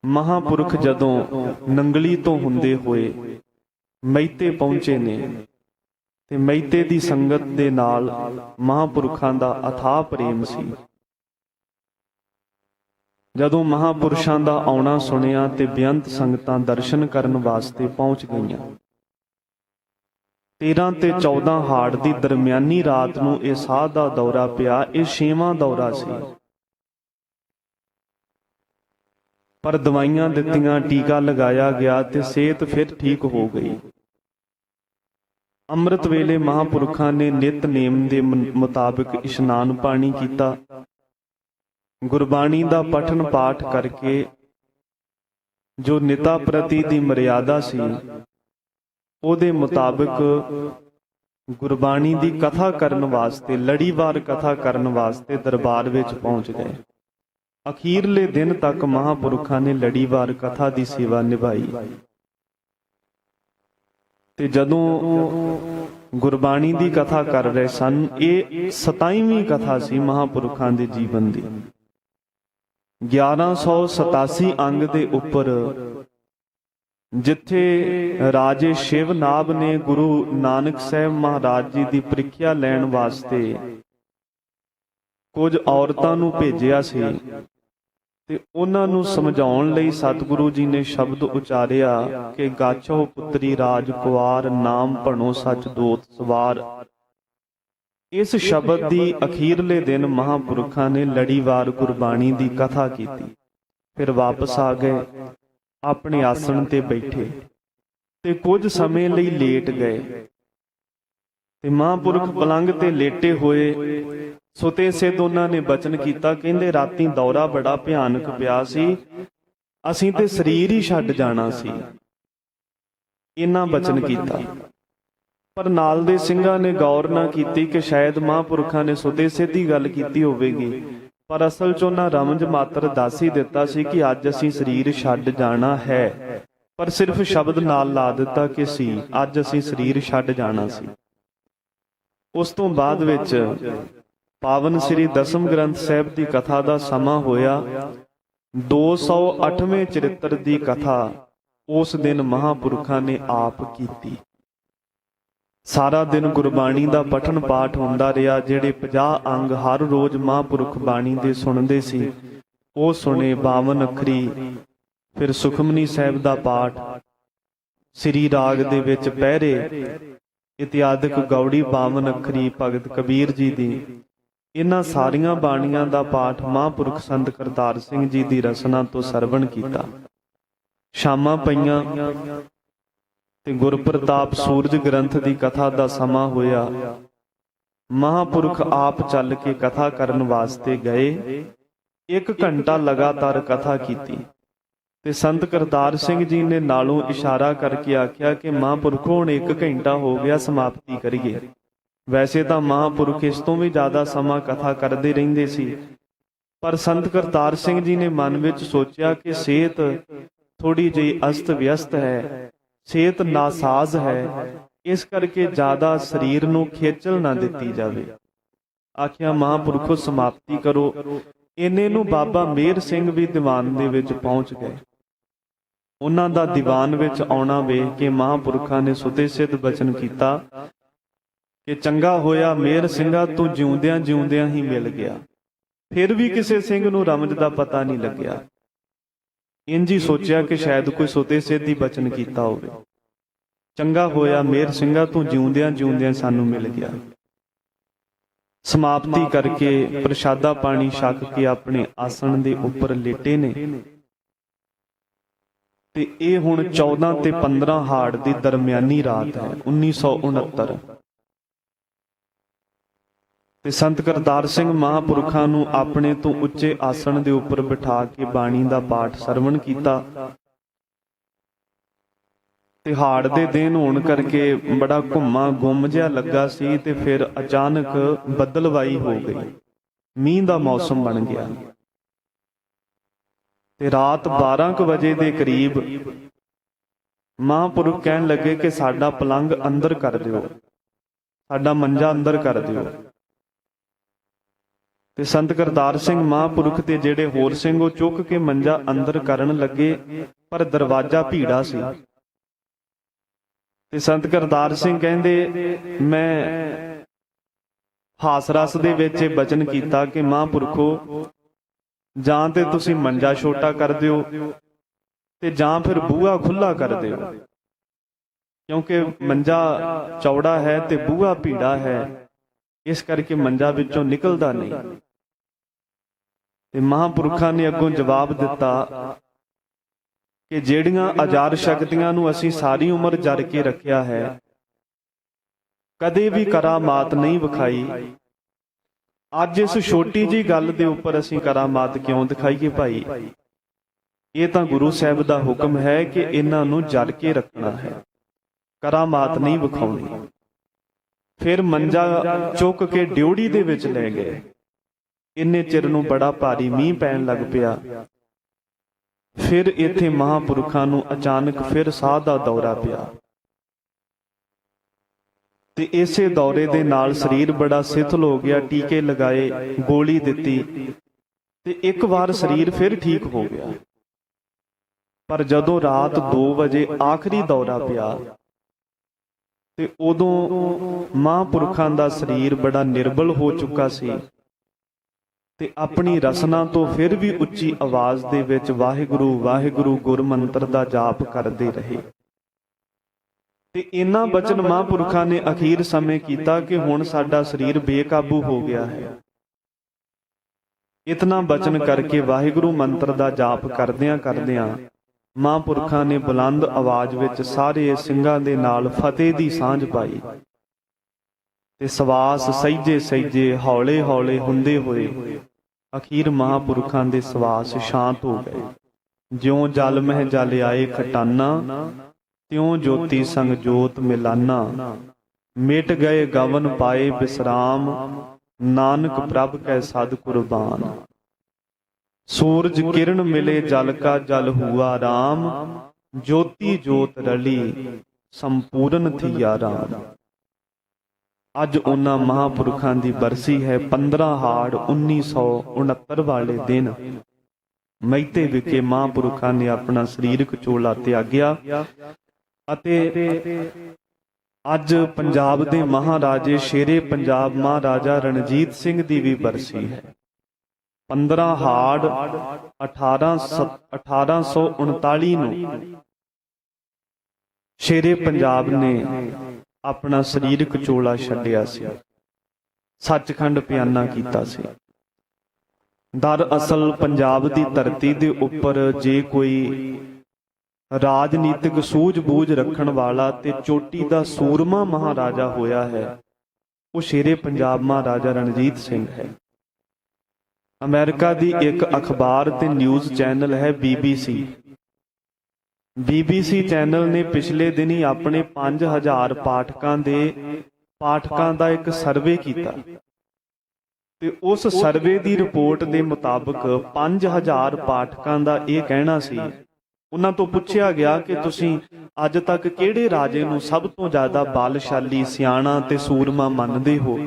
ਮਹਾਂਪੁਰਖ ਜਦੋਂ ਨੰਗਲੀ ਤੋਂ ਹੁੰਦੇ ਹੋਏ ਮਹਿਤੇ ਪਹੁੰਚੇ ਨੇ ਤੇ ਮਹਿਤੇ ਦੀ ਸੰਗਤ ਦੇ ਨਾਲ ਮਹਾਂਪੁਰਖਾਂ ਦਾ ਅਥਾਹ ਪ੍ਰੇਮ ਸੀ। ਜਦੋਂ ਮਹਾਂਪੁਰਸ਼ਾਂ ਦਾ ਆਉਣਾ ਸੁਣਿਆ ਤੇ ਬੇਅੰਤ ਸੰਗਤਾਂ ਦਰਸ਼ਨ ਕਰਨ ਵਾਸਤੇ ਪਹੁੰਚ ਗਈਆਂ। 13 ਤੇ 14 ਹਾੜ ਦੀ ਦਰਮਿਆਨੀ ਰਾਤ ਨੂੰ ਇਹ ਸਾਹ ਦਾ ਦੌਰਾ ਪਿਆ। ਇਹ 6ਵਾਂ ਦੌਰਾ ਸੀ, ਪਰ ਦਵਾਈਆਂ ਦਿੱਤੀਆਂ, ਟੀਕਾ ਲਗਾਇਆ ਗਿਆ ਤੇ ਸਿਹਤ ਫਿਰ ਠੀਕ ਹੋ ਗਈ। ਅੰਮ੍ਰਿਤ ਵੇਲੇ ਮਹਾਂਪੁਰਖਾਂ ਨੇ ਨਿਤਨੇਮ ਦੇ ਮੁਤਾਬਕ ਇਸ਼ਨਾਨ ਪਾਣੀ ਕੀਤਾ, ਗੁਰਬਾਣੀ ਦਾ ਪਠਨ ਪਾਠ ਕਰਕੇ ਜੋ ਨਿਤਾ ਪ੍ਰਤੀ ਦੀ ਮਰਿਆਦਾ ਸੀ ਉਹਦੇ ਮੁਤਾਬਕ ਗੁਰਬਾਣੀ ਦੀ ਕਥਾ ਕਰਨ ਵਾਸਤੇ, ਲੜੀਵਾਰ ਕਥਾ ਕਰਨ ਵਾਸਤੇ ਦਰਬਾਰ ਵਿੱਚ ਪਹੁੰਚ ਗਏ। ਅਖੀਰਲੇ ਦਿਨ ਤੱਕ ਮਹਾਂਪੁਰਖਾਂ ਨੇ ਲੜੀਵਾਰ ਕਥਾ ਦੀ ਸੇਵਾ ਨਿਭਾਈ ਤੇ ਜਦੋਂ ਗੁਰਬਾਣੀ ਦੀ ਕਥਾ ਕਰ ਰਹੇ ਸਨ, ਇਹ 27ਵੀਂ ਕਥਾ ਸੀ ਮਹਾਂਪੁਰਖਾਂ ਦੇ ਜੀਵਨ ਦੀ। 1187 ਅੰਗ ਦੇ ਉੱਪਰ ਜਿੱਥੇ ਰਾਜੇ ਸ਼ਿਵਨਾਭ ਨੇ ਗੁਰੂ ਨਾਨਕ ਸਾਹਿਬ ਮਹਾਰਾਜ ਜੀ ਦੀ ਪ੍ਰੀਖਿਆ ਲੈਣ ਵਾਸਤੇ ਕੁਝ ਔਰਤਾਂ ਨੂੰ ਭੇਜਿਆ ਸੀ ਤੇ ਉਹਨਾਂ ਨੂੰ ਸਮਝਾਉਣ ਲਈ ਸਤਿਗੁਰੂ ਜੀ ਨੇ ਸ਼ਬਦ ਉਚਾਰਿਆ ਕਿ ਗਾਛੋ ਪੁੱਤਰੀ ਰਾਜ ਕੁਵਾਰ, ਨਾਮ ਭਣੋ ਸੱਚ ਦੋਤ ਸਵਾਰ। ਇਸ ਸ਼ਬਦ ਦੀ ਅਖੀਰਲੇ ਦਿਨ ਮਹਾਂਪੁਰਖਾਂ ਨੇ ਲੜੀਵਾਰ ਗੁਰਬਾਣੀ ਦੀ ਕਥਾ ਕੀਤੀ। ਫਿਰ ਵਾਪਸ ਆ ਗਏ, ਆਪਣੇ ਆਸਣ ਤੇ ਬੈਠੇ ਤੇ ਕੁਝ ਸਮੇਂ ਲਈ ਲੇਟ ਗਏ ਤੇ ਮਹਾਂਪੁਰਖ ਪਲੰਗ ਤੇ ਲੇਟੇ ਹੋਏ ਸੁਤੇ ਸਿੱਧ ਉਹਨਾਂ ਨੇ ਬਚਨ ਕੀਤਾ, ਕਹਿੰਦੇ ਰਾਤੀ ਦੌਰਾ ਬੜਾ ਭਿਆਨਕ ਪਿਆ ਸੀ, ਅਸੀਂ ਤੇ ਸਰੀਰ ਹੀ ਛੱਡ ਜਾਣਾ ਸੀ। ਇਹਨਾਂ ਬਚਨ ਕੀਤਾ, ਪਰ ਨਾਲ ਦੇ ਸਿੰਘਾਂ ਨੇ ਗੌਰ ਨਾ ਕੀਤੀ ਕਿ ਸ਼ਾਇਦ ਮਹਾਂਪੁਰਖਾਂ ਨੇ ਸੁਤੇ ਸਿੱਧ ਹੀ ਗੱਲ ਕੀਤੀ ਹੋਵੇਗੀ, ਪਰ ਅਸਲ 'ਚ ਉਹਨਾਂ ਰਮਜ ਮਾਤਰ ਦੱਸ ਹੀ ਦਿੱਤਾ ਸੀ ਕਿ ਅੱਜ ਅਸੀਂ ਸਰੀਰ ਛੱਡ ਜਾਣਾ ਹੈ, ਪਰ ਸਿਰਫ ਸ਼ਬਦ ਨਾਲ ਲਾ ਦਿੱਤਾ ਕਿ ਸੀ ਅੱਜ ਅਸੀਂ ਸਰੀਰ ਛੱਡ ਜਾਣਾ ਸੀ। ਉਸ ਤੋਂ ਬਾਅਦ ਵਿੱਚ ਪਾਵਨ ਸ੍ਰੀ ਦਸਮ ਗ੍ਰੰਥ ਸਾਹਿਬ ਦੀ ਕਥਾ ਦਾ ਸਮਾਂ ਹੋਇਆ 208ਵੇਂ ਚਰਿੱਤਰ ਦੀ ਕਥਾ ਉਸ ਦਿਨ ਮਹਾਂਪੁਰਖਾਂ ਨੇ ਆਪ ਕੀਤੀ। ਸਾਰਾ ਦਿਨ ਗੁਰਬਾਣੀ ਦਾ ਪਠਨ ਪਾਠ ਹੁੰਦਾ ਰਿਹਾ। ਜਿਹੜੇ 50 ਅੰਗ ਹਰ ਰੋਜ਼ ਮਹਾਂਪੁਰਖ ਬਾਣੀ ਦੇ ਸੁਣਦੇ ਸੀ ਉਹ ਸੁਣੇ। 52 ਅੱਖਰੀ, ਫਿਰ ਸੁਖਮਨੀ ਸਾਹਿਬ ਦਾ ਪਾਠ, ਸ੍ਰੀ ਰਾਗ ਦੇ ਵਿੱਚ ਪਹਿਰੇ ਇਤਿਆਦਿਕ ਗੌੜੀ 52 ਅੱਖਰੀ ਭਗਤ ਕਬੀਰ ਜੀ ਦੀ, ਇਹਨਾਂ ਸਾਰੀਆਂ ਬਾਣੀਆਂ ਦਾ ਪਾਠ ਮਹਾਂਪੁਰਖ ਸੰਤ ਕਰਤਾਰ ਸਿੰਘ ਜੀ ਦੀ ਰਸਨਾ ਤੋਂ ਸਰਵਣ ਕੀਤਾ। ਸ਼ਾਮਾਂ ਪਈਆਂ ਤੇ ਗੁਰਪ੍ਰਤਾਪ ਸੂਰਜ ਗ੍ਰੰਥ ਦੀ ਕਥਾ ਦਾ ਸਮਾਂ ਹੋਇਆ। ਮਹਾਂਪੁਰਖ ਆਪ ਚੱਲ ਕੇ ਕਥਾ ਕਰਨ ਵਾਸਤੇ ਗਏ। 1 ਘੰਟਾ ਲਗਾਤਾਰ ਕਥਾ ਕੀਤੀ ਤੇ ਸੰਤ ਕਰਤਾਰ ਸਿੰਘ ਜੀ ਨੇ ਨਾਲੋਂ ਇਸ਼ਾਰਾ ਕਰਕੇ ਆਖਿਆ ਕਿ ਮਹਾਂਪੁਰਖੋ ਹੁਣ 1 ਘੰਟਾ ਹੋ ਗਿਆ, ਸਮਾਪਤੀ ਕਰੀਏ। ਵੈਸੇ ਤਾਂ ਮਹਾਂਪੁਰਖ ਇਸ ਤੋਂ ਵੀ ਜ਼ਿਆਦਾ ਸਮਾਂ ਕਥਾ ਕਰਦੇ ਰਹਿੰਦੇ ਸੀ, ਪਰ ਸੰਤ ਕਰਤਾਰ ਸਿੰਘ ਜੀ ਨੇ ਮਨ ਵਿੱਚ ਸੋਚਿਆ ਕਿ ਸਿਹਤ ਥੋੜੀ ਜਿਹੀ ਅਸਤ ਵਿਅਸਤ ਹੈ, ਸਿਹਤ ਨਾਸਾਜ਼ ਹੈ, ਇਸ ਕਰਕੇ ਜ਼ਿਆਦਾ ਸਰੀਰ ਨੂੰ ਖੇਚਲ ਨਾ ਦਿੱਤੀ ਜਾਵੇ। ਆਖਿਆ ਮਹਾਂਪੁਰਖੋ ਸਮਾਪਤੀ ਕਰੋ। ਇੰਨੇ ਨੂੰ ਬਾਬਾ ਮੇਹਰ ਸਿੰਘ ਵੀ ਦੀਵਾਨ ਦੇ ਵਿੱਚ ਪਹੁੰਚ ਗਏ। ਉਹਨਾਂ ਦਾ ਦੀਵਾਨ ਵਿੱਚ ਆਉਣਾ ਵੇਖ ਕੇ ਮਹਾਂਪੁਰਖਾਂ ਨੇ ਸੁਤੇ ਸਿੱਧ ਬਚਨ ਕੀਤਾ ਕਿ ਚੰਗਾ ਹੋਇਆ ਮੇਹਰ ਸਿੰਘਾ, ਤੂੰ ਜਿਉਂਦਿਆਂ ਜਿਉਂਦਿਆਂ ਹੀ ਮਿਲ ਗਿਆ। ਫਿਰ ਵੀ ਕਿਸੇ ਸਿੰਘ ਨੂੰ ਰਮਜ ਦਾ ਪਤਾ ਨਹੀਂ ਲੱਗਿਆ। ਇੰਜ ਹੀ ਸੋਚਿਆ ਕਿ ਸ਼ਾਇਦ ਕੋਈ ਸੁਤੇ ਸਿੱਧ ਹੀ ਬਚਨ ਕੀਤਾ ਹੋਵੇ। ਚੰਗਾ ਹੋਇਆ ਮੇਹਰ ਸਿੰਘਾ, ਤੂੰ ਜਿਉਂਦਿਆਂ ਜਿਉਂਦਿਆਂ ਸਾਨੂੰ ਮਿਲ ਗਿਆ। ਸਮਾਪਤੀ ਕਰਕੇ ਪ੍ਰਸ਼ਾਦਾ ਪਾਣੀ ਛਕ ਕੇ ਆਪਣੇ ਆਸਣ ਦੇ ਉੱਪਰ ਲੇਟੇ ਨੇ ਤੇ ਇਹ ਹੁਣ 14 ਤੇ 15 ਹਾੜ ਦੀ ਦਰਮਿਆਨੀ ਰਾਤ ਹੈ 1969। ਤੇ ਸੰਤ ਕਰਤਾਰ ਸਿੰਘ ਮਹਾਂਪੁਰਖਾਂ ਨੂੰ ਆਪਣੇ ਤੋਂ ਉੱਚੇ ਆਸਣ ਦੇ ਉੱਪਰ ਬਿਠਾ ਕੇ ਬਾਣੀ ਦਾ ਪਾਠ ਸਰਵਣ ਕੀਤਾ। ਤੇ ਹਾੜ ਦੇ ਦਿਨ ਹੋਣ ਕਰਕੇ ਬੜਾ ਘੁੰਮਾ ਗੁੰਮ ਜਿਹਾ ਲੱਗਾ ਸੀ ਤੇ ਫਿਰ ਅਚਾਨਕ ਬੱਦਲਵਾਈ ਹੋ ਗਈ, ਮੀਂਹ ਦਾ ਮੌਸਮ ਬਣ ਗਿਆ। ਤੇ ਰਾਤ 12 ਵਜੇ ਦੇ ਕਰੀਬ ਮਹਾਂਪੁਰਖ ਕਹਿਣ ਲੱਗੇ ਕਿ ਸਾਡਾ ਪਲੰਗ ਅੰਦਰ ਕਰ ਦਿਓ, ਸਾਡਾ ਮੰਜਾ ਅੰਦਰ ਕਰ ਦਿਓ। ਤੇ ਸੰਤ ਕਰਤਾਰ ਸਿੰਘ ਮਹਾਂਪੁਰਖ ਤੇ ਜਿਹੜੇ ਹੋਰ ਸਿੰਘ ਉਹ ਚੁੱਕ ਕੇ ਮੰਜਾ ਅੰਦਰ ਕਰਨ ਲੱਗੇ, ਪਰ ਦਰਵਾਜ਼ਾ ਭੀੜਾ ਸੀ। ਤੇ ਸੰਤ ਕਰਤਾਰ ਸਿੰਘ ਕਹਿੰਦੇ, ਮੈਂ ਹਾਸ ਰਸ ਦੇ ਵਿੱਚ ਇਹ ਬਚਨ ਕੀਤਾ ਕਿ ਮਹਾਂਪੁਰਖੋ ਜਾਂ ਤੇ ਤੁਸੀਂ ਮੰਜਾ ਛੋਟਾ ਕਰ ਦਿਓ ਤੇ ਜਾਂ ਫਿਰ ਬੂਹਾ ਖੁੱਲਾ ਕਰ ਦਿਓ, ਕਿਉਂਕਿ ਮੰਜਾ ਚੌੜਾ ਹੈ ਤੇ ਬੂਹਾ ਭੀੜਾ ਹੈ, ਇਸ ਕਰਕੇ ਮੰਜਾ ਵਿੱਚੋਂ ਨਿਕਲਦਾ ਨਹੀਂ। ਤੇ ਮਹਾਂਪੁਰਖਾਂ ਨੇ ਅੱਗੋਂ ਜਵਾਬ ਦਿੱਤਾ ਕਿ ਜਿਹੜੀਆਂ ਅਜਾਰ ਸ਼ਕਤੀਆਂ ਨੂੰ ਅਸੀਂ ਸਾਰੀ ਉਮਰ ਜਰ ਕੇ ਰੱਖਿਆ ਹੈ, ਕਦੇ ਵੀ ਕਰਾਮਾਤ ਨਹੀਂ ਵਿਖਾਈ, ਅੱਜ ਇਸ ਛੋਟੀ ਜੀ ਗੱਲ ਦੇ ਉੱਪਰ ਅਸੀਂ ਕਰਾਮਾਤ ਕਿਉਂ ਦਿਖਾਈਏ ਭਾਈ? ਇਹ ਤਾਂ ਗੁਰੂ ਸਾਹਿਬ ਦਾ ਹੁਕਮ ਹੈ ਕਿ ਇਹਨਾਂ ਨੂੰ ਜਰ ਕੇ ਰੱਖਣਾ ਹੈ, ਕਰਾਮਾਤ ਨਹੀਂ ਵਿਖਾਉਣੀ। ਫਿਰ ਮੰਜਾ ਚੁੱਕ ਕੇ ਡਿਉੜੀ ਦੇ ਵਿੱਚ ਲੈ ਗਏ। ਇੰਨੇ ਚਿਰ ਨੂੰ ਬੜਾ ਭਾਰੀ ਮੀਂਹ ਪੈਣ ਲੱਗ ਪਿਆ। ਫਿਰ ਇੱਥੇ ਮਹਾਂਪੁਰਖਾਂ ਨੂੰ ਅਚਾਨਕ ਫਿਰ ਸਾਹ ਦਾ ਦੌਰਾ ਪਿਆ ਤੇ ਇਸੇ ਦੌਰੇ ਦੇ ਨਾਲ ਸਰੀਰ ਬੜਾ ਸਿਥਲ ਹੋ ਗਿਆ। ਟੀਕੇ ਲਗਾਏ, ਗੋਲੀ ਦਿੱਤੀ ਤੇ ਇੱਕ ਵਾਰ ਸਰੀਰ ਫਿਰ ਠੀਕ ਹੋ ਗਿਆ। ਪਰ ਜਦੋਂ ਰਾਤ 2 ਵਜੇ ਆਖਰੀ ਦੌਰਾ ਪਿਆ ਤੇ ਉਦੋਂ ਮਹਾਂਪੁਰਖਾਂ ਦਾ ਸਰੀਰ ਬੜਾ ਨਿਰਬਲ ਹੋ ਚੁੱਕਾ ਸੀ ਤੇ ਆਪਣੀ ਰਸਨਾ ਤੋਂ ਫਿਰ ਵੀ ਉੱਚੀ ਆਵਾਜ਼ ਦੇ ਵਿੱਚ ਵਾਹਿਗੁਰੂ ਵਾਹਿਗੁਰੂ ਗੁਰ ਮੰਤਰ ਦਾ ਜਾਪ ਕਰਦੇ ਰਹੇ। ਤੇ ਇਹਨਾਂ ਬਚਨ ਮਹਾਂਪੁਰਖਾਂ ਨੇ ਅਖੀਰ ਸਮੇਂ ਕੀਤਾ ਕਿ ਹੁਣ ਸਾਡਾ ਸਰੀਰ ਬੇਕਾਬੂ ਹੋ ਗਿਆ ਹੈ। ਇਤਨਾ ਬਚਨ ਕਰਕੇ ਵਾਹਿਗੁਰੂ ਮੰਤਰ ਦਾ ਜਾਪ ਕਰਦਿਆਂ ਕਰਦਿਆਂ ਮਹਾਂਪੁਰਖਾਂ ਨੇ ਬੁਲੰਦ ਆਵਾਜ਼ ਵਿੱਚ ਸਾਰੇ ਸਿੰਘਾਂ ਦੇ ਨਾਲ ਫਤਿਹ ਦੀ ਸਾਂਝ ਪਾਈ ਤੇ ਸਵਾਸ ਸਹਿਜੇ ਸਹਿਜੇ ਹੌਲੇ ਹੌਲੇ ਹੁੰਦੇ ਹੋਏ ਅਖੀਰ ਮਹਾਂਪੁਰਖਾਂ ਦੇ ਸਵਾਸ ਸ਼ਾਂਤ ਹੋ ਗਏ। ਜਿਉਂ ਜਲ ਮਹਿ ਜਲ ਆਏ ਖਟਾਨਾ, ਤਿਉਂ ਜੋਤੀ ਸੰਗ ਜੋਤ ਮਿਲਾਨਾ, ਮਿਟ ਗਏ ਗਵਨ ਪਾਏ ਬਿਸਰਾਮ, ਨਾਨਕ ਪ੍ਰਭ ਕੈ ਸਦ ਕੁਰਬਾਨ। ਸੂਰਜ ਕਿਰਨ ਮਿਲੇ ਜਲ ਕਾ ਜਲ ਹੁਆ ਰਾਮ, ਜੋਤੀ ਜੋਤ ਰਲੀ ਸੰਪੂਰਨ ਥੀਆ ਰਾਮ। ਅੱਜ ਉਹਨਾਂ ਮਹਾਂਪੁਰਖਾਂ ਦੀ ਬਰਸੀ ਹੈ 15 ਹਾੜ 1969 ਵਾਲੇ ਦਿਨ। ਮਹਿਤੇ ਵਿਖੇ ਮਹਾਂਪੁਰਖਾਂ ਨੇ ਆਪਣਾ ਸਰੀਰਕ ਚੋਲਾ ਤਿਆਗਿਆ ਅਤੇ ਅੱਜ ਪੰਜਾਬ ਦੇ ਮਹਾਰਾਜੇ ਸ਼ੇਰੇ ਪੰਜਾਬ ਮਹਾਰਾਜਾ ਰਣਜੀਤ ਸਿੰਘ ਦੀ ਵੀ ਬਰਸੀ ਹੈ। 15 ਹਾੜ 1839 ਨੂੰ ਸ਼ੇਰੇ ਪੰਜਾਬ ਨੇ ਆਪਣਾ ਸਰੀਰਕ ਚੋਲਾ ਛੱਡਿਆ ਸੀ, ਸੱਚਖੰਡ ਪਿਆਨਾ ਕੀਤਾ ਸੀ। ਦਰਅਸਲ ਪੰਜਾਬ ਦੀ ਧਰਤੀ ਦੇ ਉੱਪਰ ਜੇ ਕੋਈ ਰਾਜਨੀਤਿਕ ਸੂਝ-ਬੂਝ ਰੱਖਣ ਵਾਲਾ ਤੇ ਚੋਟੀ ਦਾ ਸੂਰਮਾ ਮਹਾਰਾਜਾ ਹੋਇਆ ਹੈ, ਉਹ ਸ਼ੇਰੇ ਪੰਜਾਬ ਮਹਾਰਾਜਾ ਰਣਜੀਤ ਸਿੰਘ ਹੈ। ਅਮਰੀਕਾ ਦੀ ਇੱਕ ਅਖਬਾਰ ਤੇ ਨਿਊਜ਼ ਚੈਨਲ ਹੈ BBC ਚੈਨਲ ਨੇ ਪਿਛਲੇ ਦਿਨੀ ਆਪਣੇ 5000 ਪਾਠਕਾਂ ਦਾ ਇੱਕ ਸਰਵੇ ਕੀਤਾ ਤੇ ਉਸ ਸਰਵੇ ਦੀ ਰਿਪੋਰਟ ਦੇ ਮੁਤਾਬਕ 5000 ਪਾਠਕਾਂ ਦਾ ਇਹ ਕਹਿਣਾ ਸੀ, ਉਹਨਾਂ ਤੋਂ ਪੁੱਛਿਆ ਗਿਆ ਕਿ ਤੁਸੀਂ ਅੱਜ ਤੱਕ ਕਿਹੜੇ ਰਾਜੇ ਨੂੰ ਸਭ ਤੋਂ ਜ਼ਿਆਦਾ ਬਲਸ਼ਾਲੀ, ਸਿਆਣਾ ਤੇ ਸੂਰਮਾ ਮੰਨਦੇ ਹੋ,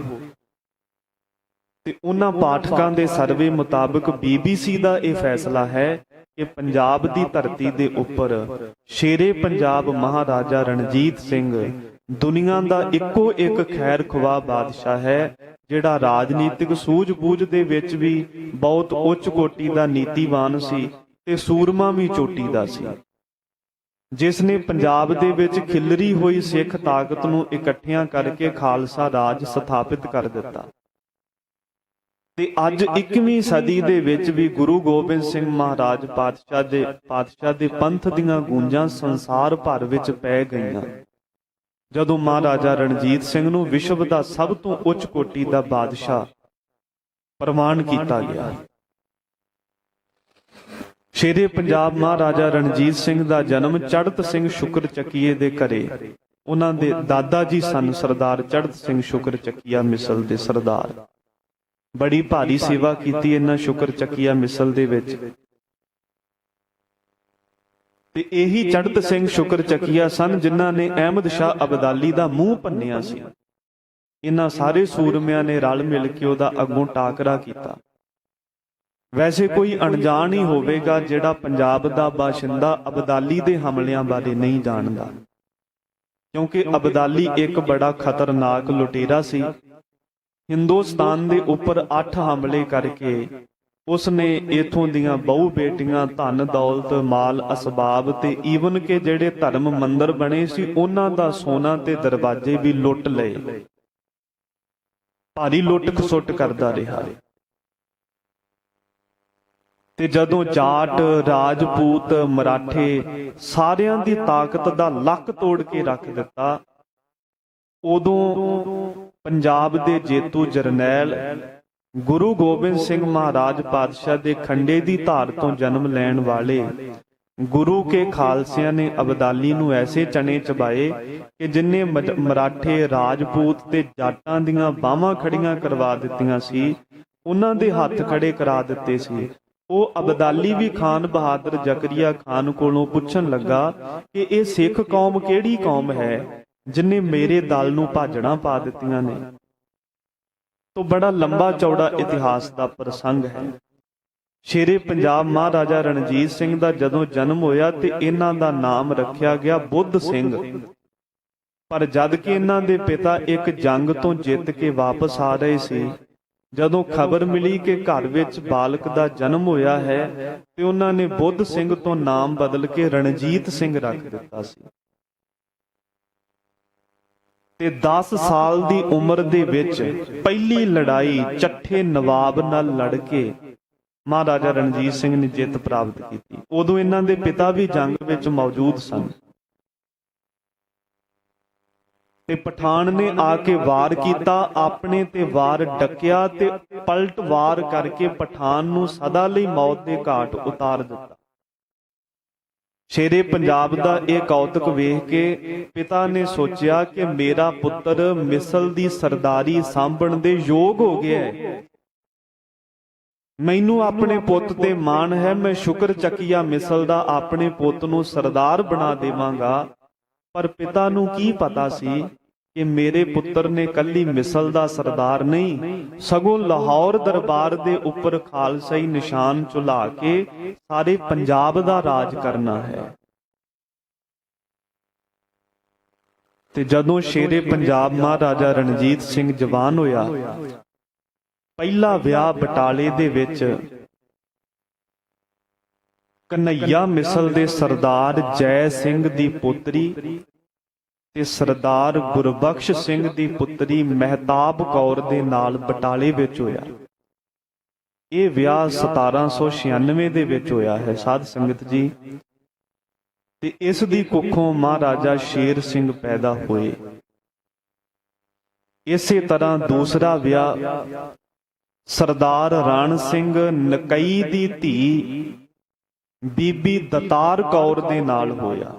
ਤੇ ਉਹਨਾਂ ਪਾਠਕਾਂ ਦੇ ਸਰਵੇ ਮੁਤਾਬਕ BBC ਦਾ ਇਹ ਫੈਸਲਾ ਹੈ ਕਿ ਪੰਜਾਬ ਦੀ ਧਰਤੀ ਦੇ ਉੱਪਰ ਸ਼ੇਰੇ ਪੰਜਾਬ ਮਹਾਰਾਜਾ ਰਣਜੀਤ ਸਿੰਘ ਦੁਨੀਆ ਦਾ ਇੱਕੋ ਇੱਕ ਖੈਰ-ਖਵਾਹ ਬਾਦਸ਼ਾਹ ਹੈ, ਜਿਹੜਾ ਰਾਜਨੀਤਿਕ ਸੂਝ-ਬੂਝ ਦੇ ਵਿੱਚ ਵੀ ਬਹੁਤ ਉੱਚ ਕੋਟੀ ਦਾ ਨੀਤੀਵਾਨ ਸੀ ਤੇ ਸੂਰਮਾ ਵੀ ਚੋਟੀ ਦਾ ਸੀ, ਜਿਸ ਨੇ ਪੰਜਾਬ ਦੇ ਵਿੱਚ ਖਿਲਰੀ ਹੋਈ ਸਿੱਖ ਤਾਕਤ ਨੂੰ ਇਕੱਠਿਆਂ ਕਰਕੇ ਖਾਲਸਾ ਰਾਜ ਸਥਾਪਿਤ ਕਰ ਦਿੱਤਾ। ਤੇ ਅੱਜ 21ਵੀਂ ਸਦੀ ਦੇ ਵਿੱਚ ਵੀ ਗੁਰੂ ਗੋਬਿੰਦ ਸਿੰਘ ਮਹਾਰਾਜ ਪਾਤਸ਼ਾਹ ਦੇ ਪੰਥ ਦੀਆਂ ਗੂੰਜਾਂ ਸੰਸਾਰ ਭਰ ਵਿੱਚ ਪੈ ਗਈਆਂ, ਜਦੋਂ ਮਹਾਰਾਜਾ ਰਣਜੀਤ ਸਿੰਘ ਨੂੰ ਵਿਸ਼ਵ ਦਾ ਸਭ ਤੋਂ ਉੱਚ ਕੋਟੀ ਦਾ ਬਾਦਸ਼ਾਹ ਪ੍ਰਵਾਨ ਕੀਤਾ ਗਿਆ। ਸ਼ੇਰੇ ਪੰਜਾਬ ਮਹਾਰਾਜਾ ਰਣਜੀਤ ਸਿੰਘ ਦਾ ਜਨਮ ਚੜ੍ਹਤ ਸਿੰਘ ਸ਼ੁਕਰ ਚੱਕੀਏ ਦੇ ਘਰੇ, ਉਹਨਾਂ ਦੇ ਦਾਦਾ ਜੀ ਸਨ ਸਰਦਾਰ ਚੜ੍ਹਤ ਸਿੰਘ ਸ਼ੁਕਰ ਚੱਕੀਆ ਮਿਸਲ ਦੇ ਸਰਦਾਰ। ਬੜੀ ਭਾਰੀ ਸੇਵਾ ਕੀਤੀ ਇਹਨਾਂ ਸ਼ੁਕਰ ਚੱਕੀਆ ਮਿਸਲ ਦੇ ਵਿੱਚ, ਤੇ ਇਹੀ ਚੜ੍ਹਤ ਸਿੰਘ ਸ਼ੁਕਰ ਚੱਕੀਆ ਸਨ ਜਿਨ੍ਹਾਂ ਨੇ ਅਹਿਮਦ ਸ਼ਾਹ ਅਬਦਾਲੀ ਦਾ ਮੂੰਹ ਭੰਨਿਆ ਸੀ। ਇਹਨਾਂ ਸਾਰੇ ਸੂਰਮਿਆਂ ਨੇ ਰਲ ਮਿਲ ਕੇ ਉਹਦਾ ਅੱਗੋਂ ਟਾਕਰਾ ਕੀਤਾ। ਵੈਸੇ ਕੋਈ ਅਣਜਾਣ ਹੀ ਹੋਵੇਗਾ ਜਿਹੜਾ ਪੰਜਾਬ ਦਾ ਬਾਸ਼ਿੰਦਾ ਅਬਦਾਲੀ ਦੇ ਹਮਲਿਆਂ ਬਾਰੇ ਨਹੀਂ ਜਾਣਦਾ, ਕਿਉਂਕਿ ਅਬਦਾਲੀ ਇੱਕ ਬੜਾ ਖਤਰਨਾਕ ਲੁਟੇਰਾ ਸੀ। ਹਿੰਦੁਸਤਾਨ ਦੇ ਉੱਪਰ 8 ਹਮਲੇ ਕਰਕੇ ਉਸਨੇ ਇਥੋਂ ਦੀਆਂ ਬਹੁ ਬੇਟੀਆਂ, ਧਨ ਦੌਲਤ, ਮਾਲ ਅਸਬਾਬ ਤੇ ਈਵਨ ਕਿ ਜਿਹੜੇ ਧਰਮ ਮੰਦਰ ਬਣੇ ਸੀ ਉਹਨਾਂ ਦਾ ਸੋਨਾ ਤੇ ਦਰਵਾਜ਼ੇ ਵੀ ਲੁੱਟ ਲਏ। ਭਾਰੀ ਲੁੱਟ ਖਸੁੱਟ ਕਰਦਾ ਰਿਹਾ। ਤੇ ਜਦੋਂ ਜਾਟ, ਰਾਜਪੂਤ, ਮਰਾਠੇ ਸਾਰਿਆਂ ਦੀ ਤਾਕਤ ਦਾ ਲੱਕ ਤੋੜ ਕੇ ਰੱਖ ਦਿੱਤਾ, ਉਦੋਂ ਪੰਜਾਬ ਦੇ ਜੇਤੂ ਜਰਨੈਲ ਗੁਰੂ ਗੋਬਿੰਦ ਸਿੰਘ ਮਹਾਰਾਜ ਪਾਤਸ਼ਾਹ ਦੇ ਖੰਡੇ ਦੀ ਧਾਰ ਤੋਂ ਜਨਮ ਲੈਣ ਵਾਲੇ ਗੁਰੂ ਕੇ ਖਾਲਸਿਆਂ ਨੇ ਅਬਦਾਲੀ ਨੂੰ ਐਸੇ ਚਣੇ ਚਬਾਏ ਕਿ ਜਿੰਨੇ ਮਰਾਠੇ, ਰਾਜਪੂਤ ਤੇ ਜਾਟਾਂ ਦੀਆਂ ਬਾਹਾਂ ਖੜੀਆਂ ਕਰਵਾ ਦਿੱਤੀਆਂ ਸੀ, ਉਹਨਾਂ ਦੇ ਹੱਥ ਖੜੇ ਕਰਾ ਦਿੱਤੇ ਸੀ। ਉਹ ਅਬਦਾਲੀ ਵੀ ਖਾਨ ਬਹਾਦਰ ਜ਼ਕਰੀਆ ਖਾਨ ਕੋਲੋਂ ਪੁੱਛਣ ਲੱਗਾ ਕਿ ਇਹ ਸਿੱਖ ਕੌਮ ਕਿਹੜੀ ਕੌਮ ਹੈ ਜਿਨੇ ਮੇਰੇ ਦਲ ਨੂੰ ਭਾਜੜਾਂ ਪਾ ਦਿੱਤੀਆਂ ਨੇ। ਤੋਂ ਬੜਾ ਲੰਬਾ ਚੌੜਾ ਇਤਿਹਾਸ ਦਾ ਪ੍ਰਸੰਗ ਹੈ। ਸ਼ੇਰੇ ਪੰਜਾਬ ਮਹਾਰਾਜਾ ਰਣਜੀਤ ਸਿੰਘ ਦਾ ਜਦੋਂ ਜਨਮ ਹੋਇਆ ਤੇ ਇਹਨਾਂ ਦਾ ਨਾਮ ਰੱਖਿਆ ਗਿਆ ਬੁੱਧ ਸਿੰਘ। ਪਰ ਜਦ ਕਿ ਇਹਨਾਂ ਦੇ ਪਿਤਾ ਇੱਕ ਜੰਗ ਤੋਂ ਜਿੱਤ ਕੇ ਵਾਪਸ ਆ ਰਹੇ ਸੀ, ਜਦੋਂ ਖਬਰ ਮਿਲੀ ਕਿ ਘਰ ਵਿੱਚ ਬਾਲਕ ਦਾ ਜਨਮ ਹੋਇਆ ਹੈ ਤੇ ਉਹਨਾਂ ਨੇ ਬੁੱਧ ਸਿੰਘ ਤੋਂ ਨਾਮ ਬਦਲ ਕੇ ਰਣਜੀਤ ਸਿੰਘ ਰੱਖ ਦਿੱਤਾ ਸੀ। ਤੇ 10 ਸਾਲ ਦੀ ਉਮਰ ਦੇ ਵਿੱਚ ਪਹਿਲੀ ਲੜਾਈ ਚੱਠੇ ਨਵਾਬ ਨਾਲ ਲੜ ਕੇ ਮਹਾਰਾਜਾ ਰਣਜੀਤ ਸਿੰਘ ਨੇ ਜਿੱਤ ਪ੍ਰਾਪਤ ਕੀਤੀ। ਉਦੋਂ ਇਹਨਾਂ ਦੇ ਪਿਤਾ ਵੀ ਜੰਗ ਵਿੱਚ ਮੌਜੂਦ ਸਨ ਤੇ ਪਠਾਨ ਨੇ ਆ ਕੇ ਵਾਰ ਕੀਤਾ, ਆਪਣੇ ਤੇ ਵਾਰ ਡੱਕਿਆ ਤੇ ਪਲਟ ਵਾਰ ਕਰਕੇ ਪਠਾਨ ਨੂੰ ਸਦਾ ਲਈ ਮੌਤ ਦੇ ਘਾਟ ਉਤਾਰ ਦਿੱਤਾ। ਸ਼ੇਰੇ ਪੰਜਾਬ ਦਾ ਇਹ ਕੌਤਕ ਵੇਖ ਕੇ ਪਿਤਾ ਨੇ ਸੋਚਿਆ ਕਿ ਮੇਰਾ ਪੁੱਤਰ ਮਿਸਲ ਦੀ ਸਰਦਾਰੀ ਸਾਂਭਣ ਦੇ ਯੋਗ ਹੋ ਗਿਆ ਹੈ। ਮੈਨੂੰ ਆਪਣੇ ਪੁੱਤ ਤੇ ਮਾਣ ਹੈ, ਮੈਂ ਸ਼ੁਕਰ ਚੱਕੀਆ ਮਿਸਲ ਦਾ ਆਪਣੇ ਪੁੱਤ ਨੂੰ ਸਰਦਾਰ ਬਣਾ ਦੇਵਾਂਗਾ। ਪਰ ਪਿਤਾ ਨੂੰ ਕੀ ਪਤਾ ਸੀ ਕਿ ਮੇਰੇ ਪੁੱਤਰ ਨੇ ਕੱਲੀ ਮਿਸਲ ਦਾ ਸਰਦਾਰ ਨਹੀਂ, ਸਗੋਂ ਲਾਹੌਰ ਦਰਬਾਰ ਦੇ ਉੱਪਰ ਖਾਲਸਾਈ ਨਿਸ਼ਾਨ ਝੁਲਾ ਕੇ ਸਾਰੇ ਪੰਜਾਬ ਦਾ ਰਾਜ ਕਰਨਾ ਹੈ। ਤੇ ਜਦੋਂ ਸ਼ੇਰੇ ਪੰਜਾਬ ਮਹਾਰਾਜਾ ਰਣਜੀਤ ਸਿੰਘ ਜਵਾਨ ਹੋਇਆ, ਪਹਿਲਾ ਵਿਆਹ ਬਟਾਲੇ ਦੇ ਵਿੱਚ ਕਨ੍ਹਈਆ ਮਿਸਲ ਦੇ ਸਰਦਾਰ ਜੈ ਸਿੰਘ ਦੀ ਪੁੱਤਰੀ ਤੇ ਸਰਦਾਰ ਗੁਰਬਖਸ਼ ਸਿੰਘ ਦੀ ਪੁੱਤਰੀ ਮਹਿਤਾਬ ਕੌਰ ਦੇ ਨਾਲ ਬਟਾਲੇ ਵਿੱਚ ਹੋਇਆ। ਇਹ ਵਿਆਹ 1796 ਦੇ ਵਿੱਚ ਹੋਇਆ ਹੈ ਸਾਧ ਸੰਗਤ ਜੀ। ਤੇ ਇਸ ਦੀ ਕੁੱਖੋਂ ਮਹਾਰਾਜਾ ਸ਼ੇਰ ਸਿੰਘ ਪੈਦਾ ਹੋਏ। ਇਸੇ ਤਰ੍ਹਾਂ ਦੂਸਰਾ ਵਿਆਹ ਸਰਦਾਰ ਰਣ ਸਿੰਘ ਨਕਈ ਦੀ ਧੀ ਬੀਬੀ ਦਤਾਰ ਕੌਰ ਦੇ ਨਾਲ ਹੋਇਆ।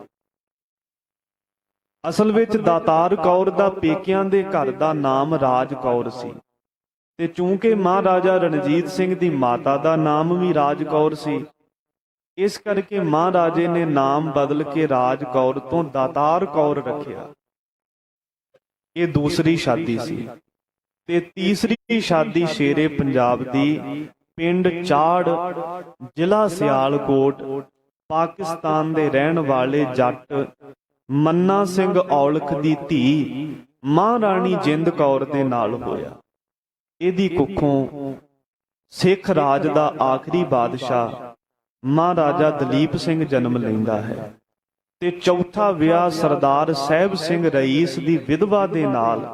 ਅਸਲ ਵਿੱਚ ਦਾਤਾਰ ਕੌਰ ਦਾ ਪੇਕਿਆਂ ਦੇ ਘਰ ਦਾ ਨਾਮ ਰਾਜ ਕੌਰ ਸੀ, ਤੇ ਚੂੰਕਿ ਮਹਾਰਾਜਾ ਰਣਜੀਤ ਸਿੰਘ ਦੀ ਮਾਤਾ ਦਾ ਨਾਮ ਵੀ ਰਾਜ ਕੌਰ ਸੀ, ਇਸ ਕਰਕੇ ਮਹਾਰਾਜੇ ਨੇ ਨਾਮ ਬਦਲ ਕੇ ਰਾਜ ਕੌਰ ਤੋਂ ਦਾਤਾਰ ਕੌਰ ਰੱਖਿਆ। ਇਹ ਦੂਸਰੀ ਸ਼ਾਦੀ ਸੀ। ਤੇ ਤੀਸਰੀ ਸ਼ਾਦੀ ਸ਼ੇਰੇ ਪੰਜਾਬ ਦੀ ਪਿੰਡ ਚਾੜ, ਜ਼ਿਲ੍ਹਾ ਸਿਆਲਕੋਟ, ਪਾਕਿਸਤਾਨ ਦੇ ਰਹਿਣ ਵਾਲੇ ਜੱਟ ਮੰਨਾ ਸਿੰਘ ਔਲਖ ਦੀ ਧੀ ਮਹਾਰਾਣੀ ਜਿੰਦ ਕੌਰ ਦੇ ਨਾਲ ਹੋਇਆ। ਇਹਦੀ ਕੁੱਖੋਂ ਸਿੱਖ ਰਾਜ ਦਾ ਆਖਰੀ ਬਾਦਸ਼ਾਹ ਮਹਾਰਾਜਾ ਦਲੀਪ ਸਿੰਘ ਜਨਮ ਲੈਂਦਾ ਹੈ। ਤੇ ਚੌਥਾ ਵਿਆਹ ਸਰਦਾਰ ਸਾਹਿਬ ਸਿੰਘ ਰਈਸ ਦੀ ਵਿਧਵਾ ਦੇ ਨਾਲ,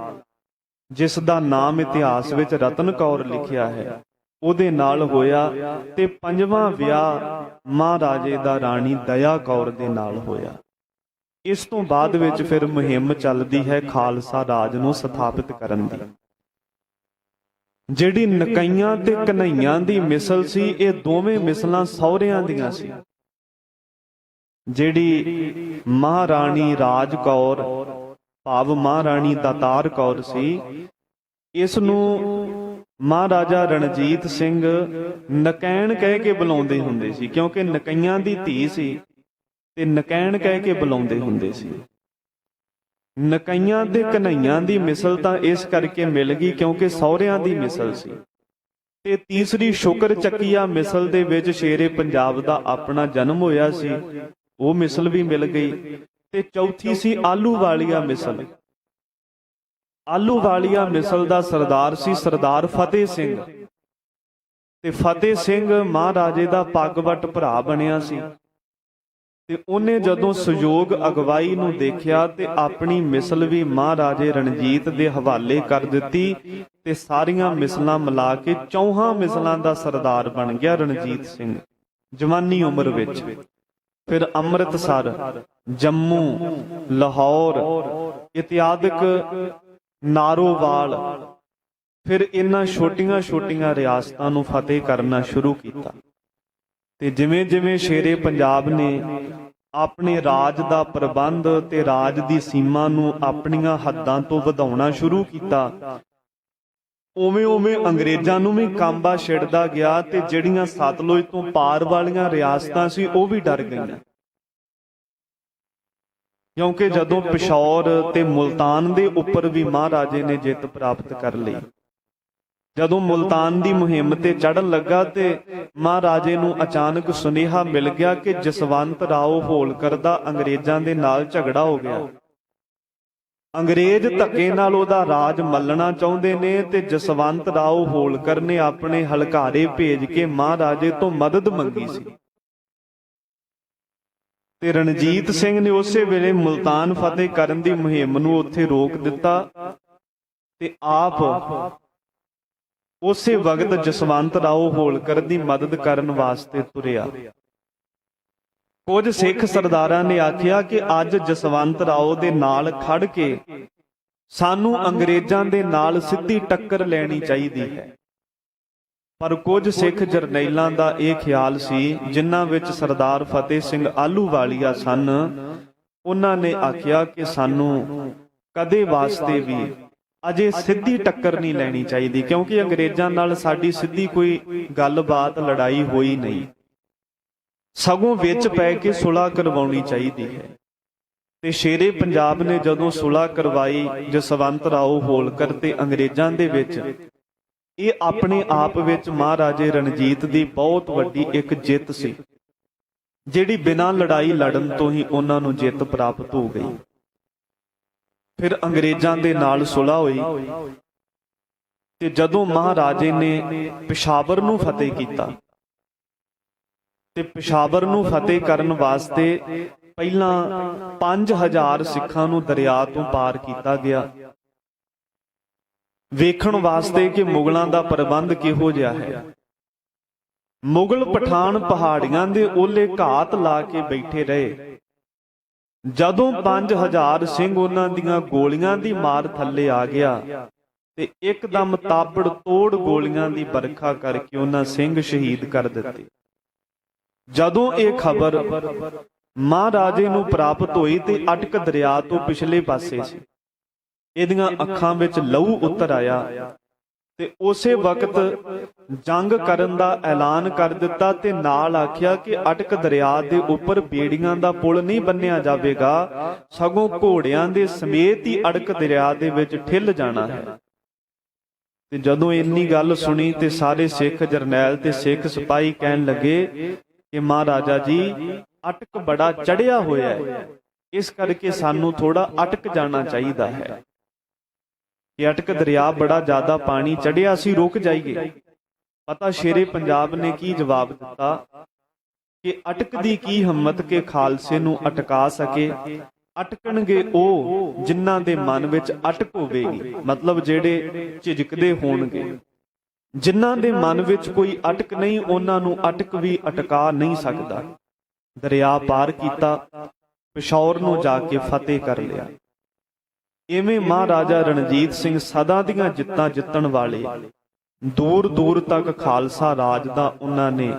ਜਿਸ ਦਾ ਨਾਮ ਇਤਿਹਾਸ ਵਿੱਚ ਰਤਨ ਕੌਰ ਲਿਖਿਆ ਹੈ, ਉਹਦੇ ਨਾਲ ਹੋਇਆ। ਤੇ ਪੰਜਵਾਂ ਵਿਆਹ ਮਹਾਰਾਜੇ ਦਾ ਰਾਣੀ ਦਇਆ ਕੌਰ ਦੇ ਨਾਲ ਹੋਇਆ। ਇਸ ਤੋਂ ਬਾਅਦ ਵਿੱਚ ਫਿਰ ਮੁਹਿੰਮ ਚੱਲਦੀ ਹੈ ਖਾਲਸਾ ਰਾਜ ਨੂੰ ਸਥਾਪਿਤ ਕਰਨ ਦੀ। ਜਿਹੜੀ ਨਕਈਆਂ ਤੇ ਕਨ੍ਹਈਆਂ ਦੀ ਮਿਸਲ ਸੀ, ਇਹ ਦੋਵੇਂ ਮਿਸਲਾਂ ਸਹੁਰਿਆਂ ਦੀਆਂ ਸੀ। ਜਿਹੜੀ ਮਹਾਰਾਣੀ ਰਾਜ ਕੌਰ ਭਾਵ ਮਹਾਰਾਣੀ ਦਾਤਾਰ ਕੌਰ ਸੀ, ਇਸ ਨੂੰ ਮਹਾਰਾਜਾ ਰਣਜੀਤ ਸਿੰਘ ਨਕੈਣ ਕਹਿ ਕੇ ਬੁਲਾਉਂਦੇ ਹੁੰਦੇ ਸੀ, ਕਿਉਂਕਿ ਨਕਈਆਂ ਦੀ ਧੀ ਸੀ ਤੇ ਨਕੈਣ ਕਹਿ ਕੇ ਬੁਲਾਉਂਦੇ ਹੁੰਦੇ ਸੀ। ਨਕਈਆਂ ਤੇ ਕਨ੍ਹਈਆਂ ਦੀ ਮਿਸਲ ਤਾਂ ਇਸ ਕਰਕੇ ਮਿਲ ਗਈ ਕਿਉਂਕਿ ਸਹੁਰਿਆਂ ਦੀ ਮਿਸਲ ਸੀ। ਤੇ ਤੀਸਰੀ ਸ਼ੁਕਰ ਚੱਕੀਆ ਮਿਸਲ ਦੇ ਵਿੱਚ ਸ਼ੇਰੇ ਪੰਜਾਬ ਦਾ ਆਪਣਾ ਜਨਮ ਹੋਇਆ ਸੀ, ਉਹ ਮਿਸਲ ਵੀ ਮਿਲ ਗਈ। ਤੇ ਚੌਥੀ ਸੀ ਆਲੂ ਵਾਲੀਆ ਮਿਸਲ। ਆਲੂ ਵਾਲੀਆ ਮਿਸਲ ਦਾ ਸਰਦਾਰ ਸੀ ਸਰਦਾਰ ਫਤਿਹ ਸਿੰਘ। ਤੇ ਫਤਿਹ ਸਿੰਘ ਮਹਾਰਾਜੇ ਦਾ ਪੱਗਵਟ ਭਰਾ ਬਣਿਆ ਸੀ। ਤੇ ਉਹਨੇ ਜਦੋਂ ਸਹਿਯੋਗ ਅਗਵਾਈ ਨੂੰ ਦੇਖਿਆ ਤੇ ਆਪਣੀ ਮਿਸਲ ਵੀ ਮਹਾਰਾਜੇ ਰਣਜੀਤ ਦੇ ਹਵਾਲੇ ਕਰ ਦਿੱਤੀ। ਤੇ ਸਾਰੀਆਂ ਮਿਸਲਾਂ ਮਿਲਾ ਕੇ 4 ਮਿਸਲਾਂ ਦਾ ਸਰਦਾਰ ਬਣ ਗਿਆ ਰਣਜੀਤ ਸਿੰਘ ਜਵਾਨੀ ਉਮਰ ਵਿੱਚ। ਫਿਰ ਅੰਮ੍ਰਿਤਸਰ, ਜੰਮੂ, ਲਾਹੌਰ ਇਤਿਆਦਿਕ ਨਾਰੋਵਾਲ, ਫਿਰ ਇਹਨਾਂ ਛੋਟੀਆਂ-ਛੋਟੀਆਂ ਰਿਆਸਤਾਂ ਨੂੰ ਫਤਿਹ ਕਰਨਾ ਸ਼ੁਰੂ ਕੀਤਾ। ਤੇ ਜਿਵੇਂ ਜਿਵੇਂ ਸ਼ੇਰੇ ਪੰਜਾਬ ਨੇ ਆਪਣੇ ਰਾਜ ਦਾ ਪ੍ਰਬੰਧ ਤੇ ਰਾਜ ਦੀ ਸੀਮਾ ਨੂੰ ਆਪਣੀਆਂ ਹੱਦਾਂ ਤੋਂ ਵਧਾਉਣਾ ਸ਼ੁਰੂ ਕੀਤਾ, ਉਵੇਂ-ਉਵੇਂ ਅੰਗਰੇਜ਼ਾਂ ਨੂੰ ਵੀ ਕਾਂਬਾ ਛਿੜਦਾ ਗਿਆ। ਤੇ ਜਿਹੜੀਆਂ ਸਤਲੁਜ ਤੋਂ ਪਾਰ ਵਾਲੀਆਂ ਰਿਆਸਤਾਂ ਸੀ, ਉਹ ਵੀ ਡਰ ਗਈਆਂ, ਕਿਉਂਕਿ ਜਦੋਂ ਪਿਸ਼ੌਰ ਤੇ ਮੁਲਤਾਨ ਦੇ ਉੱਪਰ ਵੀ ਮਹਾਰਾਜੇ ਨੇ ਜਿੱਤ ਪ੍ਰਾਪਤ ਕਰ ਲਈ। ਜਦੋਂ ਮੁਲਤਾਨ ਦੀ ਮੁਹਿੰਮ ਤੇ ਚੜ੍ਹਨ ਲੱਗਾ ਤੇ ਮਹਾਰਾਜੇ ਨੂੰ ਅਚਾਨਕ ਸੁਨੇਹਾ ਮਿਲ ਗਿਆ ਕਿ ਜਸਵੰਤ ਰਾਓ ਹੋਲਕਰ ਦਾ ਅੰਗਰੇਜ਼ਾਂ ਦੇ ਨਾਲ ਝਗੜਾ ਹੋ ਗਿਆ। ਅੰਗਰੇਜ਼ ਧੱਕੇ ਨਾਲ ਉਹਦਾ ਰਾਜ ਮੱਲਣਾ ਚਾਹੁੰਦੇ ਨੇ ਤੇ ਜਸਵੰਤ ਰਾਓ ਹੋਲਕਰ ਨੇ ਆਪਣੇ ਹਲਕਾਰੇ ਭੇਜ ਕੇ ਮਹਾਰਾਜੇ ਤੋਂ ਮਦਦ ਮੰਗੀ ਸੀ। ਤੇ ਰਣਜੀਤ ਸਿੰਘ ਨੇ ਉਸੇ ਵੇਲੇ ਮੁਲਤਾਨ ਫਤਿਹ ਕਰਨ ਦੀ ਮੁਹਿੰਮ ਨੂੰ ਉੱਥੇ ਰੋਕ ਦਿੱਤਾ ਤੇ ਆਪ ਉਸੇ ਵਕਤ ਜਸਵੰਤ ਰਾਓ ਹੋਲਕਰ ਦੀ ਮਦਦ ਕਰਨ ਵਾਸਤੇ ਤੁਰਿਆ। ਕੁਝ ਸਿੱਖ ਸਰਦਾਰਾਂ ਨੇ ਆਖਿਆ ਕਿ ਅੱਜ ਜਸਵੰਤ ਰਾਓ ਦੇ ਨਾਲ ਖੜ ਕੇ ਸਾਨੂੰ ਅੰਗਰੇਜ਼ਾਂ ਦੇ ਨਾਲ ਸਿੱਧੀ ਟੱਕਰ ਲੈਣੀ ਚਾਹੀਦੀ ਹੈ। ਪਰ ਕੁਝ ਸਿੱਖ ਜਰਨੈਲਾਂ ਦਾ ਇਹ ਖਿਆਲ ਸੀ, ਜਿਨ੍ਹਾਂ ਵਿੱਚ ਸਰਦਾਰ ਫਤਿਹ ਸਿੰਘ ਆਹਲੂਵਾਲੀਆ ਸਨ, ਉਹਨਾਂ ਨੇ ਆਖਿਆ ਕਿ ਸਾਨੂੰ ਕਦੇ ਵਾਸਤੇ ਵੀ ਅਜੇ ਸਿੱਧੀ ਟੱਕਰ ਨਹੀਂ ਲੈਣੀ ਚਾਹੀਦੀ, ਕਿਉਂਕਿ ਅੰਗਰੇਜ਼ਾਂ ਨਾਲ ਸਾਡੀ ਸਿੱਧੀ ਕੋਈ ਗੱਲਬਾਤ ਲੜਾਈ ਹੋਈ ਨਹੀਂ, ਸਗੋਂ ਵਿੱਚ ਪੈ ਕੇ ਸੁਲ੍ਹਾ ਕਰਵਾਉਣੀ ਚਾਹੀਦੀ ਹੈ। ਤੇ ਸ਼ੇਰੇ ਪੰਜਾਬ ਨੇ ਜਦੋਂ ਸੁਲ੍ਹਾ ਕਰਵਾਈ ਜਸਵੰਤ ਰਾਓ ਹੋਲਕਰ ਤੇ ਅੰਗਰੇਜ਼ਾਂ ਦੇ ਵਿੱਚ, ਇਹ ਆਪਣੇ ਆਪ ਵਿੱਚ ਮਹਾਰਾਜੇ ਰਣਜੀਤ ਦੀ ਬਹੁਤ ਵੱਡੀ ਇੱਕ ਜਿੱਤ ਸੀ, ਜਿਹੜੀ ਬਿਨਾਂ ਲੜਾਈ ਲੜਨ ਤੋਂ ਹੀ ਉਹਨਾਂ ਨੂੰ ਜਿੱਤ ਪ੍ਰਾਪਤ ਹੋ ਗਈ। ਫਿਰ ਅੰਗਰੇਜ਼ਾਂ ਦੇ ਨਾਲ ਸੁਲ੍ਹਾ ਹੋਈ ਤੇ ਜਦੋਂ ਮਹਾਰਾਜੇ ਨੇ ਪਿਸ਼ਾਵਰ ਨੂੰ ਫਤਿਹ ਕੀਤਾ ਤੇ ਪਿਸ਼ਾਵਰ ਨੂੰ ਫਤਿਹ ਕਰਨ ਵਾਸਤੇ ਪਹਿਲਾਂ 5000 ਸਿੱਖਾਂ ਨੂੰ ਦਰਿਆ ਤੋਂ ਪਾਰ ਕੀਤਾ ਗਿਆ, ਵੇਖਣ ਵਾਸਤੇ ਕਿ ਮੁਗਲਾਂ ਦਾ ਪ੍ਰਬੰਧ ਕਿਹੋ ਜਿਹਾ ਹੈ। ਮੁਗਲ ਪਠਾਨ ਪਹਾੜੀਆਂ ਦੇ ਓਲੇ ਘਾਤ ਲਾ ਕੇ ਬੈਠੇ ਰਹੇ। ਜਦੋਂ 5000 ਸਿੰਘ ਉਹਨਾਂ ਦੀਆਂ ਗੋਲੀਆਂ ਦੀ ਮਾਰ ਥੱਲੇ ਆ ਗਿਆ ਤੇ ਇੱਕਦਮ ਤਾਬੜ ਤੋੜ ਗੋਲੀਆਂ ਦੀ ਵਰਖਾ ਕਰਕੇ ਉਹਨਾਂ ਸਿੰਘ ਸ਼ਹੀਦ ਕਰ ਦਿੱਤੇ। ਜਦੋਂ ਇਹ ਖਬਰ ਮਹਾਰਾਜੇ ਨੂੰ ਪ੍ਰਾਪਤ ਹੋਈ ਤੇ ਅਟਕ ਦਰਿਆ ਤੋਂ ਪਿਛਲੇ ਪਾਸੇ ਸੀ, ਇਹਦੀਆਂ ਅੱਖਾਂ ਵਿੱਚ ਲਹੂ ਉਤਰ ਆਇਆ ਤੇ ਉਸੇ ਵਕਤ ਜੰਗ ਕਰਨ ਦਾ ਐਲਾਨ ਕਰ ਦਿੱਤਾ ਤੇ ਨਾਲ ਆਖਿਆ ਕਿ ਅਟਕ ਦਰਿਆ ਦੇ ਉੱਪਰ ਬੇੜੀਆਂ ਦਾ ਪੁਲ ਨਹੀਂ ਬੰਨਿਆ ਜਾਵੇਗਾ, ਸਗੋਂ ਘੋੜਿਆਂ ਦੇ ਸਮੇਤ ਹੀ ਅਟਕ ਦਰਿਆ ਦੇ ਵਿੱਚ ਠਿੱਲ ਜਾਣਾ ਹੈ। ਤੇ ਜਦੋਂ ਇੰਨੀ ਗੱਲ ਸੁਣੀ ਤੇ ਸਾਰੇ ਸਿੱਖ ਜਰਨੈਲ ਤੇ ਸਿੱਖ ਸਿਪਾਹੀ ਕਹਿਣ ਲੱਗੇ ਕਿ ਮਹਾਰਾਜਾ ਜੀ ਅਟਕ ਬੜਾ ਚੜਿਆ ਹੋਇਆ ਹੈ, ਇਸ ਕਰਕੇ ਸਾਨੂੰ ਥੋੜਾ ਅਟਕ ਜਾਣਾ ਚਾਹੀਦਾ ਹੈ ਕਿ ਅਟਕ ਦਰਿਆ ਬੜਾ ਜ਼ਿਆਦਾ ਪਾਣੀ ਚੜਿਆ, ਅਸੀਂ ਰੁਕ ਜਾਈਏ। ਪਤਾ ਸ਼ੇਰੇ ਪੰਜਾਬ ਨੇ ਕੀ ਜਵਾਬ ਦਿੱਤਾ ਕਿ ਅਟਕ ਦੀ ਕੀ ਹਿੰਮਤ ਕਿ ਖਾਲਸੇ ਨੂੰ ਅਟਕਾ ਸਕੇ। ਅਟਕਣਗੇ ਉਹ ਜਿਨ੍ਹਾਂ ਦੇ ਮਨ ਵਿੱਚ ਅਟਕ ਹੋਵੇਗੀ, ਮਤਲਬ ਜਿਹੜੇ ਝਿਜਕਦੇ ਹੋਣਗੇ। ਜਿਨ੍ਹਾਂ ਦੇ ਮਨ ਵਿੱਚ ਕੋਈ ਅਟਕ ਨਹੀਂ, ਉਹਨਾਂ ਨੂੰ ਅਟਕ ਵੀ ਅਟਕਾ ਨਹੀਂ ਸਕਦਾ। ਦਰਿਆ ਪਾਰ ਕੀਤਾ, ਪਿਸ਼ੌਰ ਨੂੰ ਜਾ ਕੇ ਫਤਿਹ ਕਰ ਲਿਆ। ਇਵੇਂ ਮਹਾਰਾਜਾ ਰਣਜੀਤ ਸਿੰਘ ਸਦਾ ਦੀਆਂ ਜਿੱਤਾਂ ਜਿੱਤਣ ਵਾਲੇ, ਦੂਰ ਦੂਰ ਤੱਕ ਖਾਲਸਾ ਰਾਜ ਦਾ ਉਹਨਾਂ ਨੇ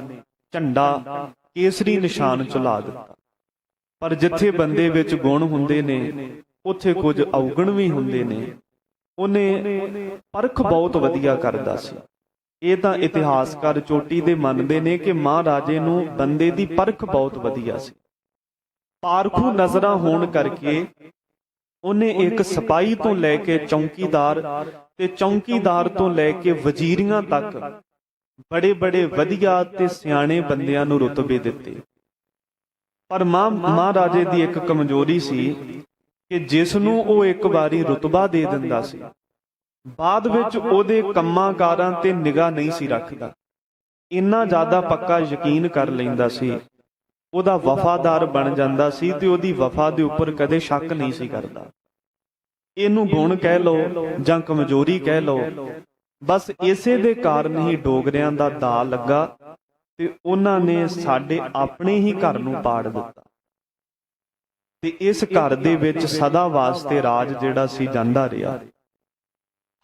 ਝੰਡਾ ਕੇਸਰੀ ਨਿਸ਼ਾਨ ਝੁਲਾ ਦਿੱਤਾ। ਪਰ ਜਿੱਥੇ ਬੰਦੇ ਵਿੱਚ ਗੁਣ ਹੁੰਦੇ ਨੇ ਉੱਥੇ ਕੁਝ ਔਗਣ ਵੀ ਹੁੰਦੇ ਨੇ। ਉਹਨੇ ਪਰਖ ਬਹੁਤ ਵਧੀਆ ਕਰਦਾ ਸੀ। ਇਹ ਤਾਂ ਇਤਿਹਾਸਕਾਰ ਚੋਟੀ ਦੇ ਮੰਨਦੇ ਨੇ ਕਿ ਮਹਾਰਾਜੇ ਨੂੰ ਬੰਦੇ ਦੀ ਪਰਖ ਬਹੁਤ ਵਧੀਆ ਸੀ। ਪਾਰਖੂ ਨਜ਼ਰਾਂ ਹੋਣ ਕਰਕੇ ਉਹਨੇ ਇੱਕ ਸਿਪਾਹੀ ਤੋਂ ਲੈ ਕੇ ਚੌਂਕੀਦਾਰ ਤੇ ਚੌਂਕੀਦਾਰ ਤੋਂ ਲੈ ਕੇ ਵਜ਼ੀਰੀਆਂ ਤੱਕ ਬੜੇ ਬੜੇ ਵਧੀਆ ਤੇ ਸਿਆਣੇ ਬੰਦਿਆਂ ਨੂੰ ਰੁਤਬੇ ਦਿੱਤੇ। ਪਰ ਮਹਾਰਾਜੇ ਦੀ ਇੱਕ ਕਮਜ਼ੋਰੀ ਸੀ ਕਿ ਜਿਸ ਨੂੰ ਉਹ ਇੱਕ ਵਾਰੀ ਰੁਤਬਾ ਦੇ ਦਿੰਦਾ ਸੀ, ਬਾਅਦ ਵਿੱਚ ਉਹਦੇ ਕੰਮਾਂ ਕਾਰਾਂ ਤੇ ਨਿਗਾਹ ਨਹੀਂ ਸੀ ਰੱਖਦਾ। ਇੰਨਾ ਜ਼ਿਆਦਾ ਪੱਕਾ ਯਕੀਨ ਕਰ ਲੈਂਦਾ ਸੀ, ਉਹਦਾ ਵਫਾਦਾਰ ਬਣ ਜਾਂਦਾ ਸੀ ਤੇ ਉਹਦੀ ਵਫਾ ਦੇ ਉੱਪਰ ਕਦੇ ਸ਼ੱਕ ਨਹੀਂ ਸੀ ਕਰਦਾ। ਇਹਨੂੰ ਗੁਣ ਕਹਿ ਲਓ ਜਾਂ ਕਮਜ਼ੋਰੀ ਕਹਿ ਲਓ, ਬਸ ਇਸੇ ਦੇ ਕਾਰਨ ਹੀ ਡੋਗਰਿਆਂ ਦਾ ਦਾ ਲੱਗਾ ਤੇ ਉਹਨਾਂ ਨੇ ਸਾਡੇ ਆਪਣੇ ਹੀ ਘਰ ਨੂੰ ਪਾੜ ਦਿੱਤਾ ਤੇ ਇਸ ਘਰ ਦੇ ਵਿੱਚ ਸਦਾ ਵਾਸਤੇ ਰਾਜ ਜਿਹੜਾ ਸੀ ਜਾਂਦਾ ਰਿਹਾ।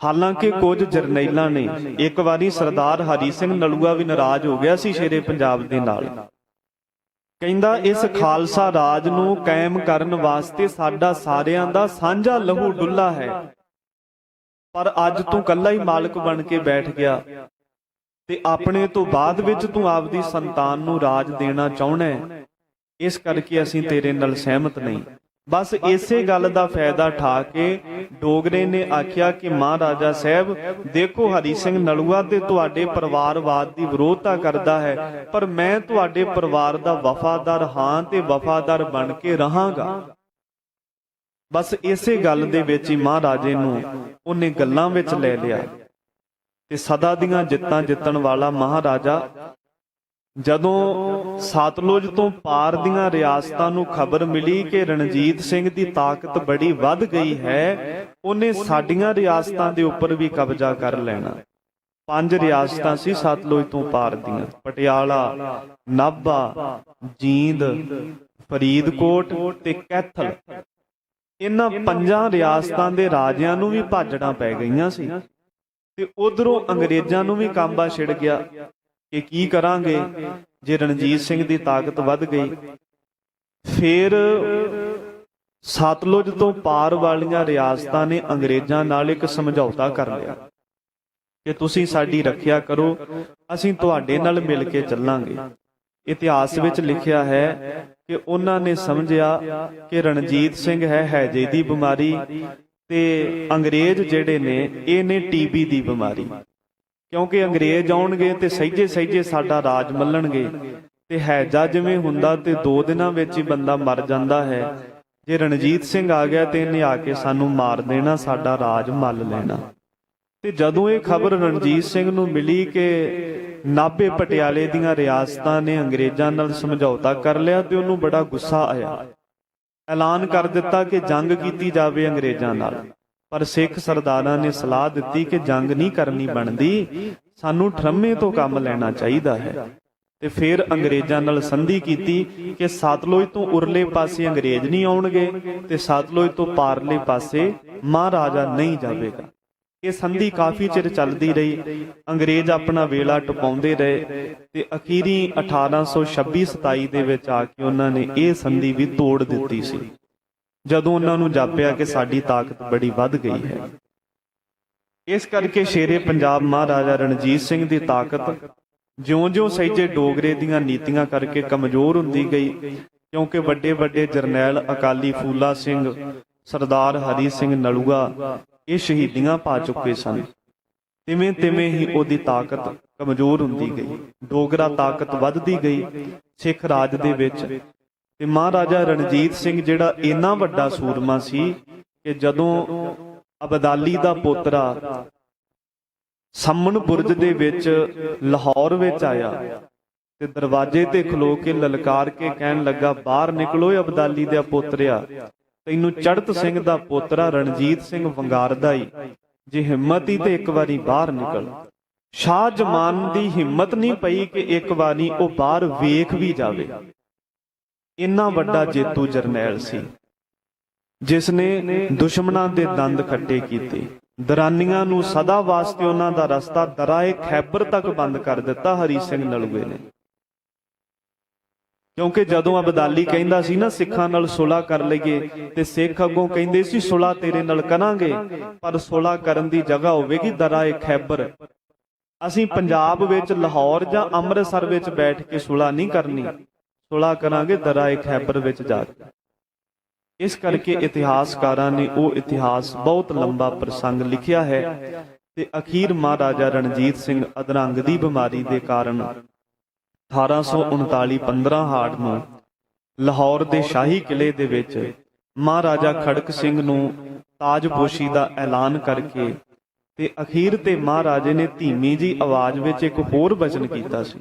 ਹਾਲਾਂਕਿ ਕੁਝ ਜਰਨੈਲਾਂ ਨੇ, ਇੱਕ ਵਾਰੀ ਸਰਦਾਰ ਹਰੀ ਸਿੰਘ ਨਲੂਆ ਵੀ ਨਾਰਾਜ਼ ਹੋ ਗਿਆ ਸੀ ਸ਼ੇਰੇ ਪੰਜਾਬ ਦੇ ਨਾਲ। ਕਹਿੰਦਾ ਇਸ ਖਾਲਸਾ ਰਾਜ ਨੂੰ ਕਾਇਮ ਕਰਨ ਵਾਸਤੇ ਸਾਡਾ ਸਾਰਿਆਂ ਦਾ ਸਾਂਝਾ ਲਹੂ ਡੁੱਲਾ ਹੈ, ਪਰ ਅੱਜ ਤੂੰ ਇਕੱਲਾ ਹੀ ਮਾਲਕ ਬਣ ਕੇ ਬੈਠ ਗਿਆ ਤੇ ਆਪਣੇ ਤੋਂ ਬਾਅਦ ਵਿੱਚ ਤੂੰ ਆਪਦੀ ਸੰਤਾਨ ਨੂੰ ਰਾਜ ਦੇਣਾ ਚਾਹੁੰਦਾ ਹੈ, ਇਸ ਕਰਕੇ ਅਸੀਂ ਤੇਰੇ ਨਾਲ ਸਹਿਮਤ ਨਹੀਂ। ਬਸ ਇਸੇ ਗੱਲ ਦਾ ਫਾਇਦਾ ਠਾ ਕੇ ਡੋਗਰੇ ਨੇ ਆਖਿਆ ਕਿ ਮਹਾਰਾਜਾ ਸਾਹਿਬ ਦੇਖੋ, ਹਰੀ ਸਿੰਘ ਨਲੂਆ ਤੇ ਤੁਹਾਡੇ ਪਰਿਵਾਰਵਾਦ ਦੀ ਵਿਰੋਧਤਾ ਕਰਦਾ ਹੈ, ਪਰ ਮੈਂ ਤੁਹਾਡੇ ਪਰਿਵਾਰ ਦਾ ਵਫਾਦਾਰ ਹਾਂ ਤੇ ਵਫਾਦਾਰ ਬਣ ਕੇ ਰਹਾਂਗਾ। ਬਸ ਇਸੇ ਗੱਲ ਦੇ ਵਿੱਚ ਹੀ ਮਹਾਰਾਜੇ ਨੂੰ ਉਹਨੇ ਗੱਲਾਂ ਵਿੱਚ ਲੈ ਲਿਆ ਤੇ ਸਦਾ ਦੀਆਂ ਜਿੱਤਾਂ ਜਿੱਤਣ ਵਾਲਾ ਮਹਾਰਾਜਾ ਜਦੋਂ ਸਤਲੁਜ ਤੋਂ ਪਾਰ ਦੀਆਂ ਰਿਆਸਤਾਂ ਨੂੰ ਖਬਰ ਮਿਲੀ ਕਿ ਰਣਜੀਤ ਸਿੰਘ ਦੀ ਤਾਕਤ ਬੜੀ ਵੱਧ ਗਈ ਹੈ, ਉਹਨੇ ਸਾਡੀਆਂ ਰਿਆਸਤਾਂ ਦੇ ਉੱਪਰ ਵੀ ਕਬਜ਼ਾ ਕਰ ਲੈਣਾ। 5 ਰਿਆਸਤਾਂ ਸੀ ਸਤਲੁਜ ਤੋਂ ਪਾਰ ਦੀਆਂ, ਪਟਿਆਲਾ, ਨਾਭਾ, ਜੀਂਦ, ਫਰੀਦਕੋਟ ਤੇ ਕੈਥਲ। ਇਹਨਾਂ 5 ਰਿਆਸਤਾਂ ਦੇ ਰਾਜਿਆਂ ਨੂੰ ਵੀ ਭਾਜੜਾਂ ਪੈ ਗਈਆਂ ਸੀ ਤੇ ਉਧਰੋਂ ਅੰਗਰੇਜ਼ਾਂ ਨੂੰ ਵੀ ਕਾਂਬਾ ਛਿੜ ਗਿਆ ਕਿ ਕੀ ਕਰਾਂਗੇ ਜੇ ਰਣਜੀਤ ਸਿੰਘ ਦੀ ਤਾਕਤ ਵੱਧ ਗਈ। ਫਿਰ ਸਤਲੁਜ ਤੋਂ ਪਾਰ ਵਾਲੀਆਂ ਰਿਆਸਤਾਂ ਨੇ ਅੰਗਰੇਜ਼ਾਂ ਨਾਲ ਇੱਕ ਸਮਝੌਤਾ ਕਰ ਲਿਆ ਕਿ ਤੁਸੀਂ ਸਾਡੀ ਰੱਖਿਆ ਕਰੋ, ਅਸੀਂ ਤੁਹਾਡੇ ਨਾਲ ਮਿਲ ਕੇ ਚੱਲਾਂਗੇ। ਇਤਿਹਾਸ ਵਿੱਚ ਲਿਖਿਆ ਹੈ ਕਿ ਉਹਨਾਂ ਨੇ ਸਮਝਿਆ ਕਿ ਰਣਜੀਤ ਸਿੰਘ ਹੈ ਹੈਜੇ ਦੀ ਬਿਮਾਰੀ ਤੇ ਅੰਗਰੇਜ਼ ਜਿਹੜੇ ਨੇ ਇਹ ਨੇ ਟੀਬੀ ਦੀ ਬਿਮਾਰੀ। ਕਿਉਂਕਿ ਅੰਗਰੇਜ਼ ਆਉਣਗੇ ਤੇ ਸਹਿਜੇ ਸਹਿਜੇ ਸਾਡਾ ਰਾਜ ਮੱਲਣਗੇ, ਤੇ ਹੈਜਾ ਜਿਵੇਂ ਹੁੰਦਾ ਤੇ 2 ਦਿਨਾਂ ਵਿੱਚ ਹੀ ਬੰਦਾ ਮਰ ਜਾਂਦਾ ਹੈ। ਜੇ ਰਣਜੀਤ ਸਿੰਘ ਆ ਗਿਆ ਤੇ ਇਹਨੇ ਆ ਕੇ ਸਾਨੂੰ ਮਾਰ ਦੇਣਾ, ਸਾਡਾ ਰਾਜ ਮੱਲ ਲੈਣਾ। ਤੇ ਜਦੋਂ ਇਹ ਖਬਰ ਰਣਜੀਤ ਸਿੰਘ ਨੂੰ ਮਿਲੀ ਕਿ ਨਾਭੇ ਪਟਿਆਲੇ ਦੀਆਂ ਰਿਆਸਤਾਂ ਨੇ ਅੰਗਰੇਜ਼ਾਂ ਨਾਲ ਸਮਝੌਤਾ ਕਰ ਲਿਆ, ਤੇ ਉਹਨੂੰ ਬੜਾ ਗੁੱਸਾ ਆਇਆ। ਐਲਾਨ ਕਰ ਦਿੱਤਾ ਕਿ ਜੰਗ ਕੀਤੀ ਜਾਵੇ ਅੰਗਰੇਜ਼ਾਂ ਨਾਲ। ਪਰ ਸਿੱਖ ਸਰਦਾਰਾਂ ਨੇ ਸਲਾਹ ਦਿੱਤੀ ਕਿ ਜੰਗ ਨਹੀਂ ਕਰਨੀ ਬਣਦੀ, ਸਾਨੂੰ ਠਰੰਮੇ ਤੋਂ ਕੰਮ ਲੈਣਾ ਚਾਹੀਦਾ ਹੈ। ਤੇ ਫਿਰ ਅੰਗਰੇਜ਼ਾਂ ਨਾਲ ਸੰਧੀ ਕੀਤੀ ਕਿ ਸਤਲੁਜ ਤੋਂ ਉਰਲੇ ਪਾਸੇ ਅੰਗਰੇਜ਼ ਨਹੀਂ ਆਉਣਗੇ ਤੇ ਸਤਲੁਜ ਤੋਂ ਪਾਰਲੇ ਪਾਸੇ ਮਹਾਰਾਜਾ ਨਹੀਂ ਜਾਵੇਗਾ। ਇਹ ਸੰਧੀ ਕਾਫੀ ਚਿਰ ਚੱਲਦੀ ਰਹੀ। ਅੰਗਰੇਜ਼ ਆਪਣਾ ਵੇਲਾ ਟਪਾਉਂਦੇ ਰਹੇ ਤੇ ਅਖੀਰੀ 1826-27 ਦੇ ਵਿੱਚ ਆ ਕੇ ਉਹਨਾਂ ਨੇ ਇਹ ਸੰਧੀ ਵੀ ਤੋੜ ਦਿੱਤੀ ਸੀ, ਜਦੋਂ ਉਹਨਾਂ ਨੂੰ ਜਾਪਿਆ ਕਿ ਸਾਡੀ ਤਾਕਤ ਬੜੀ ਵੱਧ ਗਈ ਹੈ। ਇਸ ਕਰਕੇ ਸ਼ੇਰੇ ਪੰਜਾਬ ਮਹਾਰਾਜਾ ਰਣਜੀਤ ਸਿੰਘ ਦੀ ਤਾਕਤ ਜਿਉਂ-ਜਿਉਂ ਸਹਿਜੇ ਡੋਗਰੇ ਦੀਆਂ ਨੀਤੀਆਂ ਕਰਕੇ ਕਮਜ਼ੋਰ ਹੁੰਦੀ ਗਈ, ਕਿਉਂਕਿ ਵੱਡੇ ਵੱਡੇ ਜਰਨੈਲ ਅਕਾਲੀ ਫੂਲਾ ਸਿੰਘ, ਸਰਦਾਰ ਹਰੀ ਸਿੰਘ ਨਲੂਆ ਇਹ ਸ਼ਹੀਦੀਆਂ ਪਾ ਚੁੱਕੇ ਸਨ। ਤਿਵੇਂ ਤਿਵੇਂ ਹੀ ਉਹਦੀ ਤਾਕਤ ਕਮਜ਼ੋਰ ਹੁੰਦੀ ਗਈ, ਡੋਗਰਾ ਤਾਕਤ ਵੱਧਦੀ ਗਈ ਸਿੱਖ ਰਾਜ ਦੇ ਵਿੱਚ। ਤੇ ਮਹਾਰਾਜਾ ਰਣਜੀਤ ਸਿੰਘ ਜਿਹੜਾ ਇੰਨਾ ਵੱਡਾ ਸੂਰਮਾ ਸੀ ਕਿ ਜਦੋਂ ਅਬਦਾਲੀ ਦਾ ਪੋਤਰਾ ਸੰਮਣ ਬੁਰਜ ਦੇ ਵਿੱਚ ਲਾਹੌਰ ਵਿੱਚ ਆਇਆ ਤੇ ਦਰਵਾਜ਼ੇ ਤੇ ਖਲੋ ਕੇ ਲਲਕਾਰ ਕੇ ਕਹਿਣ ਲੱਗਾ, ਬਾਹਰ ਨਿਕਲੋ ਅਬਦਾਲੀ ਦਾ ਪੋਤਰਿਆ, ਤੈਨੂੰ ਚੜ੍ਹਤ ਸਿੰਘ ਦਾ ਪੋਤਰਾ ਰਣਜੀਤ ਸਿੰਘ ਵੰਗਾਰਦਾ ਈ, ਜੇ ਹਿੰਮਤ ਹੀ ਤੇ ਇੱਕ ਵਾਰੀ ਬਾਹਰ ਨਿਕਲ। ਸ਼ਾਹ ਜਮਾਨ ਦੀ ਹਿੰਮਤ ਨਹੀਂ ਪਈ ਕਿ ਇੱਕ ਵਾਰੀ ਉਹ ਬਾਹਰ ਵੇਖ ਵੀ ਜਾਵੇ। ਇੰਨਾ ਵੱਡਾ ਜੇਤੂ ਜਰਨੈਲ ਸੀ ਜਿਸ ਨੇ ਦੁਸ਼ਮਣਾਂ ਦੇ ਦੰਦ ਖੱਟੇ ਕੀਤੇ, ਦਰਾਨੀਆਂ ਨੂੰ ਸਦਾ ਵਾਸਤੇ ਉਹਨਾਂ ਦਾ ਰਸਤਾ ਦਰਾਏ ਖੈਬਰ ਤੱਕ ਬੰਦ ਕਰ ਦਿੱਤਾ ਹਰੀ ਸਿੰਘ ਨਲੂਏ ਨੇ। ਕਿਉਂਕਿ ਜਦੋਂ ਅਬਦਾਲੀ ਕਹਿੰਦਾ ਸੀ ਨਾ ਸਿੱਖਾਂ ਨਾਲ ਸੁਲ੍ਹਾ ਕਰ ਲਈਏ, ਤੇ ਸਿੱਖ ਅੱਗੋਂ ਕਹਿੰਦੇ ਸੀ ਸੁਲ੍ਹਾ ਤੇਰੇ ਨਾਲ ਕਰਾਂਗੇ, ਪਰ ਸੁਲ੍ਹਾ ਕਰਨ ਦੀ ਜਗ੍ਹਾ ਹੋਵੇਗੀ ਦਰਾਏ ਖੈਬਰ। ਅਸੀਂ ਪੰਜਾਬ ਵਿੱਚ ਲਾਹੌਰ ਜਾਂ ਅੰਮ੍ਰਿਤਸਰ ਵਿੱਚ ਬੈਠ ਕੇ ਸੁਲ੍ਹਾ ਨਹੀਂ ਕਰਨੀ, ਸੁਲ੍ਹਾ ਕਰਾਂਗੇ ਦਰਾਏ ਖੈਬਰ ਵਿੱਚ ਜਾ ਕੇ। ਇਸ ਕਰਕੇ ਇਤਿਹਾਸਕਾਰਾਂ ਨੇ ਉਹ ਇਤਿਹਾਸ ਬਹੁਤ ਲੰਬਾ ਪ੍ਰਸੰਗ ਲਿਖਿਆ ਹੈ। ਤੇ ਅਖੀਰ ਮਹਾਰਾਜਾ ਰਣਜੀਤ ਸਿੰਘ ਅਧਰੰਗ ਦੀ ਬਿਮਾਰੀ ਦੇ ਕਾਰਨ 1839 15 ਹਾੜ ਨੂੰ ਲਾਹੌਰ ਦੇ ਸ਼ਾਹੀ ਕਿਲੇ ਦੇ ਵਿੱਚ ਮਹਾਰਾਜਾ ਖੜਕ ਸਿੰਘ ਨੂੰ ਤਾਜਪੋਸ਼ੀ ਦਾ ਐਲਾਨ ਕਰਕੇ ਤੇ ਅਖੀਰ ਤੇ ਮਹਾਰਾਜੇ ਨੇ ਧੀਮੀ ਜੀ ਆਵਾਜ਼ ਵਿੱਚ ਇੱਕ ਹੋਰ ਬਚਨ ਕੀਤਾ ਸੀ।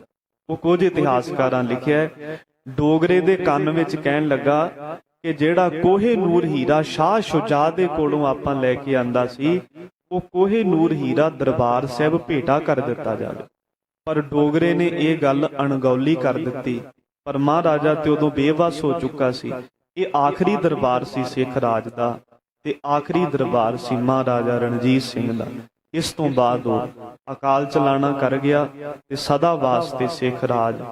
ਉਹ ਕੁਝ ਇਤਿਹਾਸਕਾਰਾਂ ਲਿਖਿਆ ਹੈ, ਡੋਗਰੇ ਦੇ ਕੰਨ ਵਿੱਚ ਕਹਿਣ ਲੱਗਾ ਕਿ ਜਿਹੜਾ ਕੋਹੇ ਨੂਰ ਹੀਰਾ ਸ਼ਾਹ ਸ਼ੁਜਾ ਦੇ ਕੋਲੋਂ ਆਪਾਂ ਲੈ ਕੇ ਆਂਦਾ ਸੀ, ਉਹ ਕੋਹੇ ਨੂਰ ਹੀਰਾ ਦਰਬਾਰ ਸਾਹਿਬ ਭੇਟਾ ਕਰ ਦਿੱਤਾ ਜਾਵੇ। ਪਰ ਡੋਗਰੇ ਨੇ ਇਹ ਗੱਲ ਅਣਗੌਲੀ ਕਰ ਦਿੱਤੀ। ਪਰ ਮਹਾਰਾਜਾ ਤੇ ਉਦੋਂ ਬੇਵੱਸ ਹੋ ਚੁੱਕਾ ਸੀ। ਇਹ ਆਖਰੀ ਦਰਬਾਰ ਸੀ ਸਿੱਖ ਰਾਜ ਦਾ, ਤੇ ਆਖਰੀ ਦਰਬਾਰ ਸੀ ਮਹਾਰਾਜਾ ਰਣਜੀਤ ਸਿੰਘ ਦਾ। ਇਸ ਤੋਂ ਬਾਅਦ ਉਹ ਅਕਾਲ ਚਲਾਣਾ ਕਰ ਗਿਆ ਤੇ ਸਦਾ ਵਾਸਤੇ ਸਿੱਖ ਰਾਜ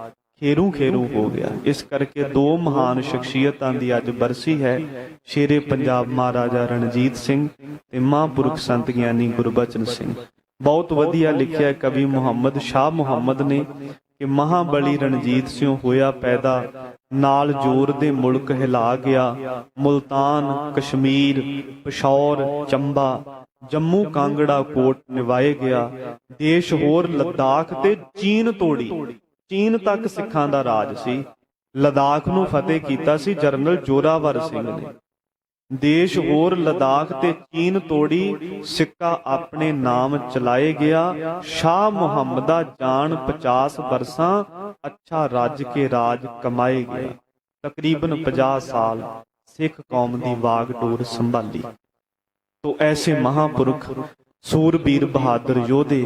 ਖੇਰੂ ਖੇਰੂ ਹੋ ਗਿਆ। ਇਸ ਕਰਕੇ 2 ਮਹਾਨ ਸ਼ਖਸੀਅਤਾਂ ਦੀ ਅੱਜ ਬਰਸੀ ਹੈ, ਸ਼ੇਰੇ ਪੰਜਾਬ ਮਹਾਰਾਜਾ ਰਣਜੀਤ ਸਿੰਘ ਤੇ ਮਹਾਂਪੁਰਖ ਸੰਤ ਗਿਆਨੀ ਗੁਰਬਚਨ ਸਿੰਘ। ਬਹੁਤ ਵਧੀਆ ਲਿਖਿਆ ਕਵੀ ਮੁਹੰਮਦ ਸ਼ਾਹ ਮੁਹੰਮਦ ਨੇ ਕਿ ਮਹਾਬਲੀ ਰਣਜੀਤ ਸਿਉ ਹੋਇਆ ਪੈਦਾ, ਨਾਲ ਜੋਰ ਦੇ ਮੁਲਕ ਹਿਲਾ ਗਿਆ, ਮੁਲਤਾਨ ਕਸ਼ਮੀਰ ਪਿਸ਼ੌਰ ਚੰਬਾ ਜੰਮੂ ਕਾਂਗੜਾ ਕੋਟ ਨਿਵਾਏ ਗਿਆ, ਦੇਸ਼ ਹੋਰ ਲੱਦਾਖ ਤੇ ਚੀਨ ਤੋੜੀ। ਚੀਨ ਤੱਕ ਸਿੱਖਾਂ ਦਾ ਰਾਜ ਸੀ। ਲਦਾਖ ਨੂੰ ਫਤਿਹ ਕੀਤਾ ਸੀ ਜਰਨਲ ਜੋਰਾਵਰ ਸਿੰਘ ਨੇ। ਦੇਸ਼ ਹੋਰ ਲਦਾਖ ਤੇ ਚੀਨ ਤੋੜੀ, ਸਿੱਕਾ ਆਪਣੇ ਨਾਮ ਚਲਾਏ ਗਿਆ। ਸ਼ਾਹ ਮੁਹੰਮਦਾ ਜਾਨ 50 ਬਰਸਾਂ, ਅੱਛਾ ਰੱਜ ਕੇ ਰਾਜ ਕਮਾਏ ਗਿਆ। ਤਕਰੀਬਨ 50 ਸਾਲ ਸਿੱਖ ਕੌਮ ਦੀ ਵਾਗ ਡੋਰ ਸੰਭਾਲੀ। ਤੋ ਐਸੇ ਮਹਾਂਪੁਰਖ ਸੂਰਬੀਰ ਬਹਾਦਰ ਯੋਧੇ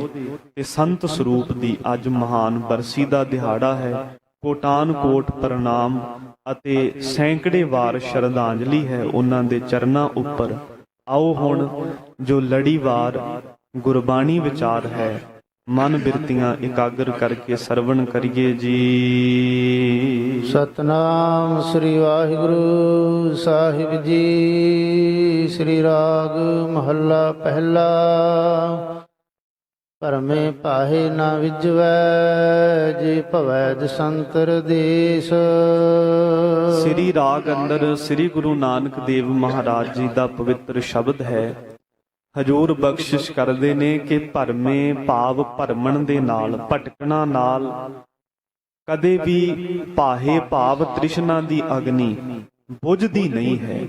ਤੇ ਸੰਤ ਸਰੂਪ ਦੀ ਅੱਜ ਮਹਾਨ ਬਰਸੀ ਦਾ ਦਿਹਾੜਾ ਹੈ। ਕੋਟਾਨ ਕੋਟ ਪ੍ਰਣਾਮ ਅਤੇ ਸੈਂਕੜੇ ਵਾਰ ਸ਼ਰਧਾਂਜਲੀ ਹੈ ਉਹਨਾਂ ਦੇ ਚਰਨਾਂ ਉੱਪਰ। ਆਓ ਹੁਣ ਜੋ ਲੜੀਵਾਰ ਗੁਰਬਾਣੀ ਵਿਚਾਰ ਹੈ, ਮਨ ਬਿਰਤੀਆਂ ਇਕਾਗਰ ਕਰਕੇ ਸਰਵਣ ਕਰੀਏ ਜੀ। ਸਤਨਾਮ ਸ੍ਰੀ ਵਾਹਿਗੁਰੂ ਸਾਹਿਬ ਜੀ। ਸ੍ਰੀ ਰਾਗ ਮਹੱਲਾ ਪਹਿਲਾ। ਪਰਮੇ ਪਾਹੇ ਨਾ ਵਿਜਵੈ ਜੇ ਭਵੈ ਦਸੰਤਰ ਦੇਸ। ਸ੍ਰੀ ਰਾਗ ਅੰਦਰ ਸ੍ਰੀ ਗੁਰੂ ਨਾਨਕ ਦੇਵ ਮਹਾਰਾਜ ਜੀ ਦਾ ਪਵਿੱਤਰ ਸ਼ਬਦ ਹੈ। ਹਜੂਰ ਬਖਸ਼ਿਸ਼ ਕਰਦੇ ਨੇ ਕਿ ਭਰਮੇ ਭਾਵ ਭਰਮਣ ਦੇ ਨਾਲ, ਭਟਕਣਾ ਨਾਲ ਕਦੇ ਵੀ ਪਾਹੇ ਭਾਵ ਤ੍ਰਿਸ਼ਨਾ ਦੀ ਅਗਨੀ ਬੁਝਦੀ ਨਹੀਂ ਹੈ।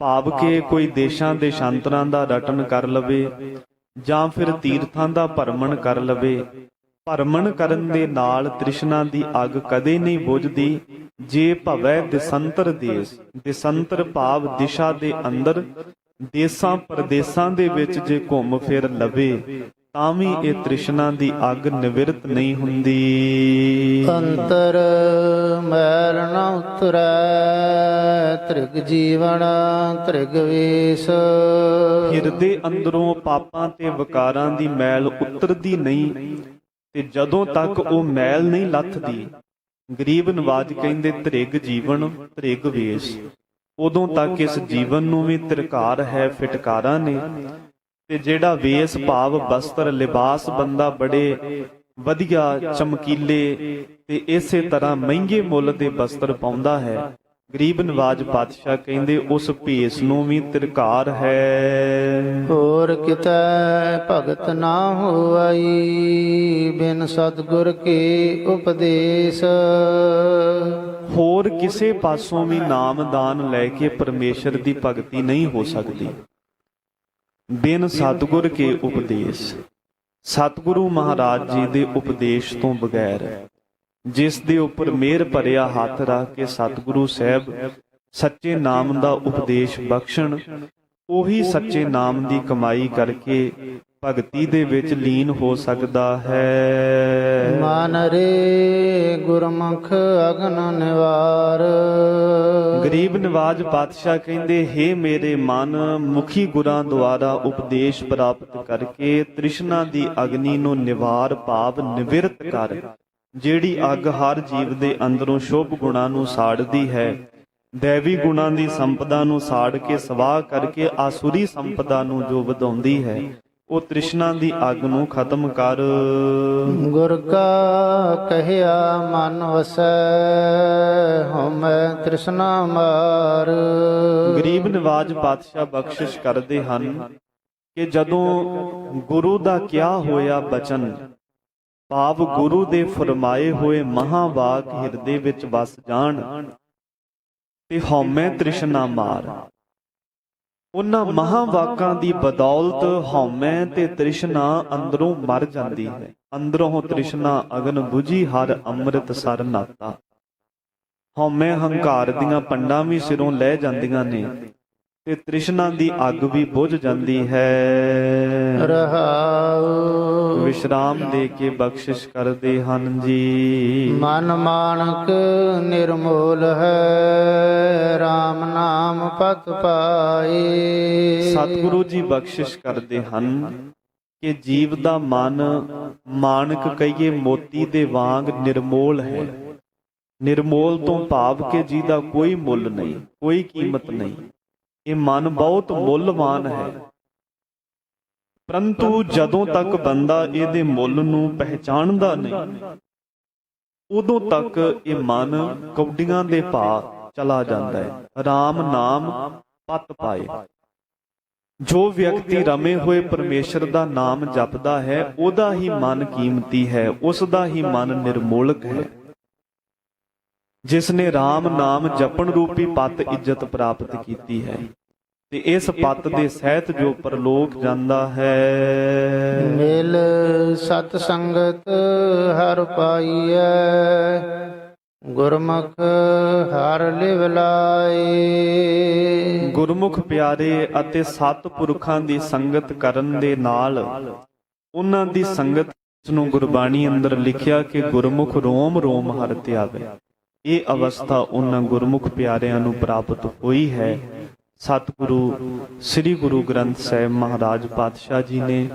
ਭਾਵ ਕਿ ਕੋਈ ਦੇਸ਼ਾਂ ਦੇ ਸ਼ਾਂਤਰਾਂ ਦਾ ਰਟਨ ਕਰ ਲਵੇ ਜਾਂ ਫਿਰ ਤੀਰਥਾਂ ਦਾ ਭਰਮਣ ਕਰ ਲਵੇ, ਭਰਮਣ ਕਰਨ ਦੇ ਨਾਲ ਤ੍ਰਿਸ਼ਨਾ ਦੀ ਅੱਗ ਕਦੇ ਨਹੀਂ ਬੁਝਦੀ। ਜੇ ਭਵੈ ਦਿਸੰਤਰ ਦੇਸ, ਦਿਸੰਤਰ ਭਾਵ ਦਿਸ਼ਾ ਦੇ ਅੰਦਰ, ਦੇਸਾਂ ਪ੍ਰਦੇਸਾਂ ਦੇ ਵਿੱਚ ਜੇ ਘੁੰਮ ਫਿਰ ਲਵੇ ਤਾਂ ਵੀ ਇਹ ਤ੍ਰਿਸ਼ਨਾ ਦੀ ਅੱਗ ਨਿਵਿਰਤ ਨਹੀਂ ਹੁੰਦੀ। ਅੰਤਰ ਮੈਲ ਨ ਉਤਰੈ ਤ੍ਰਿਗ ਜੀਵਨ ਤ੍ਰਿਗ ਵੇਸ। ਹਿਰਦੇ ਅੰਦਰੋਂ ਪਾਪਾਂ ਤੇ ਵਿਕਾਰਾਂ ਦੀ ਮੈਲ ਉਤਰਦੀ ਨਹੀਂ, ਤੇ ਜਦੋਂ ਤੱਕ ਉਹ ਮੈਲ ਨਹੀਂ ਲੱਥਦੀ, ਗਰੀਬ ਨਵਾਜ ਕਹਿੰਦੇ ਤ੍ਰਿਗ ਜੀਵਨ ਤ੍ਰਿਗ ਵੇਸ, ਉਦੋਂ ਤੱਕ ਇਸ ਜੀਵਨ ਨੂੰ ਵੀ ਤਿਰਕਾਰ ਹੈ, ਫਿਟਕਾਰਾਂ ਨੇ। ਤੇ ਜਿਹੜਾ ਵੇਸ ਭਾਵ ਬਸਤਰ ਲਿਬਾਸ ਬੰਦਾ ਬੜੇ ਵਧੀਆ ਚਮਕੀਲੇ ਤੇ ਇਸੇ ਤਰ੍ਹਾਂ ਮਹਿੰਗੇ ਮੁੱਲ ਦੇ ਬਸਤਰ ਪਾਉਂਦਾ ਹੈ, ਗਰੀਬ ਨਵਾਜ ਪਾਤਸ਼ਾਹ ਕਹਿੰਦੇ ਉਸ ਭੇਸ ਨੂੰ ਵੀ ਤਿਰਕਾਰ ਹੈ। ਹੋਰ ਕਿਤੈ ਭਗਤ ਨਾ ਹੋਵਈ ਬਿਨ ਸਤਿਗੁਰ ਕੇ ਉਪਦੇਸ਼। ਹੋਰ ਕਿਸੇ ਪਾਸੋਂ ਵੀ ਨਾਮਦਾਨ ਲੈ ਕੇ ਪਰਮੇਸ਼ਰ ਦੀ ਭਗਤੀ ਨਹੀਂ ਹੋ ਸਕਦੀ ਬਿਨ ਸਤਿਗੁਰ ਕੇ ਉਪਦੇਸ਼। ਸਤਿਗੁਰੂ ਮਹਾਰਾਜ ਜੀ ਦੇ ਉਪਦੇਸ਼ ਤੋਂ ਬਗੈਰ, ਜਿਸ ਦੇ ਉੱਪਰ ਮਿਹਰ ਭਰਿਆ ਹੱਥ ਰੱਖ ਕੇ ਸਤਿਗੁਰੂ ਸਾਹਿਬ ਸੱਚੇ ਨਾਮ ਦਾ ਉਪਦੇਸ਼ ਬਖਸ਼ਣ, ਉਹੀ ਸੱਚੇ ਨਾਮ ਦੀ ਕਮਾਈ ਕਰਕੇ ਭਗਤੀ ਦੇ ਵਿੱਚ ਲੀਨ ਹੋ ਸਕਦਾ ਹੈ। ਮਨ ਰੇ ਗੁਰਮੁਖ ਅਗਨ ਨਿਵਾਰ। ਗਰੀਬ ਨਵਾਜ ਪਾਤਸ਼ਾਹ ਕਹਿੰਦੇ, ਹੇ ਮੇਰੇ ਮਨ, ਮੁਖੀ ਗੁਰਾਂ ਦੁਆਰਾ ਉਪਦੇਸ਼ ਪ੍ਰਾਪਤ ਕਰਕੇ ਤ੍ਰਿਸ਼ਨਾ ਦੀ ਅਗਨੀ ਨੂੰ ਨਿਵਾਰ ਭਾਵ ਨਿਵਿਰਤ ਕਰ। ਜਿਹੜੀ ਅੱਗ ਹਰ ਜੀਵ ਦੇ ਅੰਦਰੋਂ ਸ਼ੁਭ ਗੁਣਾਂ ਨੂੰ ਸਾੜਦੀ ਹੈ, ਦੇਵੀ ਗੁਣਾਂ ਦੀ ਸੰਪਦਾ ਨੂੰ ਸਾੜ ਕੇ ਸਵਾਹ ਕਰਕੇ ਆਸੁਰੀ ਸੰਪਦਾ ਨੂੰ ਜੋ ਵਧਾਉਂਦੀ ਹੈ, ਉਹ ਤ੍ਰਿਸ਼ਨਾ ਦੀ ਅੱਗ ਨੂੰ ਖਤਮ ਕਰ। ਗੁਰ ਕਾ ਕਹਿਆ ਮਨ ਵਸੈ ਹਉਮੈ ਤ੍ਰਿਸ਼ਨਾ ਮਾਰ। ਗਰੀਬ ਨਵਾਜ ਪਾਤਸ਼ਾਹ ਬਖਸ਼ਿਸ਼ ਕਰਦੇ ਹਨ ਕਿ ਜਦੋਂ ਗੁਰੂ ਦਾ ਕਿਹਾ ਹੋਇਆ ਬਚਨ ਭਾਵ ਗੁਰੂ ਦੇ ਫਰਮਾਏ ਹੋਏ ਮਹਾਵਾਕ ਹਿਰਦੇ ਵਿੱਚ ਵਸ ਜਾਣ ਤੇ ਹਉਮੈ ਤ੍ਰਿਸ਼ਨਾ ਮਾਰ, ਉਹਨਾਂ ਮਹਾਵਾਕਾਂ ਦੀ ਬਦੌਲਤ ਹਉਮੈ ਤੇ ਤ੍ਰਿਸ਼ਨਾ ਅੰਦਰੋਂ ਮਰ ਜਾਂਦੀ ਹੈ। ਅੰਦਰੋਂ ਤ੍ਰਿਸ਼ਨਾ ਅਗਨ ਬੁਝੀ ਹਰ ਅੰਮ੍ਰਿਤ ਸਰ ਨਾਤਾ। ਹਉਮੈ ਹੰਕਾਰ ਦੀਆਂ ਪੰਡਾਂ ਵੀ ਸਿਰੋਂ ਲੈ ਜਾਂਦੀਆਂ ਨੇ ਤੇ ਤ੍ਰਿਸ਼ਨਾ ਦੀ ਅੱਗ ਵੀ ਬੁਝ ਜਾਂਦੀ ਹੈ। ਰਹਾਉ ਵਿਸ਼ਰਾਮ ਦੇ ਕੇ ਬਖਸ਼ਿਸ਼ ਕਰਦੇ ਹਨ ਜੀ। ਮਨ ਮਾਨਕ ਨਿਰਮੋਲ ਹੈ RAM ਨਾਮ ਪਤ ਪਾਏ। ਸਤਿਗੁਰੂ ਜੀ ਬਖਸ਼ਿਸ਼ ਕਰਦੇ ਹਨ ਕਿ ਜੀਵ ਦਾ ਮਨ ਮਾਨਕ ਕਹੀਏ ਮੋਤੀ ਦੇ ਵਾਂਗ ਨਿਰਮੋਲ ਹੈ। ਨਿਰਮੋਲ ਤੋਂ ਭਾਵ ਕਿ ਜਿਹਦਾ ਕੋਈ ਮੁੱਲ ਨਹੀਂ, ਕੋਈ ਕੀਮਤ ਨਹੀਂ। ਇਹ ਮਨ ਬਹੁਤ ਮੁੱਲਵਾਨ ਹੈ, ਪਰੰਤੂ ਜਦੋਂ ਤੱਕ ਬੰਦਾ ਇਹਦੇ ਮੁੱਲ ਨੂੰ ਪਹਿਚਾਣਦਾ ਨਹੀਂ, ਉਦੋਂ ਤੱਕ ਇਹ ਮਨ ਕੌਡੀਆਂ ਦੇ ਭਾਅ ਚਲਾ ਜਾਂਦਾ ਹੈ। RAM ਨਾਮ ਪਤ ਪਾਏ। ਜੋ ਵਿਅਕਤੀ ਰਮੇ ਹੋਏ ਪਰਮੇਸ਼ਰ ਦਾ ਨਾਮ ਜਪਦਾ ਹੈ, ਉਹਦਾ ਹੀ ਮਨ ਕੀਮਤੀ ਹੈ, ਉਸ ਦਾ ਹੀ ਮਨ ਨਿਰਮੋਲਕ ਹੈ। ਜਿਸ ਨੇ RAM ਨਾਮ ਜਪਣ ਰੂਪੀ ਪਤ ਇੱਜ਼ਤ ਪ੍ਰਾਪਤ ਕੀਤੀ ਹੈ ਤੇ ਇਸ ਪਤ ਦੇ ਸਹਿਤ ਜੋ ਪਰਲੋਕ ਜਾਂਦਾ ਹੈ। ਮਿਲ ਸਤ ਸੰਗਤ ਹਰ ਪਾਈਐ ਗੁਰਮੁਖ ਹਰ ਲਿਵ ਲਾਏ। ਗੁਰਮੁਖ ਪਿਆਰੇ ਅਤੇ ਸਤ ਪੁਰਖਾਂ ਦੀ ਸੰਗਤ ਕਰਨ ਦੇ ਨਾਲ ਉਹਨਾਂ ਦੀ ਸੰਗਤ ਨੂੰ ਗੁਰਬਾਣੀ ਅੰਦਰ ਲਿਖਿਆ ਕਿ ਗੁਰਮੁਖ ਰੋਮ ਰੋਮ ਹਰਿ ਧਿਆਵੈ। ਇਹ ਅਵਸਥਾ ਉਹਨਾਂ ਗੁਰਮੁਖ ਪਿਆਰਿਆਂ ਨੂੰ ਪ੍ਰਾਪਤ ਹੋਈ ਹੈ। ਸਤਿਗੁਰੂ ਸ੍ਰੀ ਗੁਰੂ ਗ੍ਰੰਥ ਸਾਹਿਬ ਮਹਾਰਾਜ ਪਾਤਸ਼ਾਹ ਜੀ ਨੇ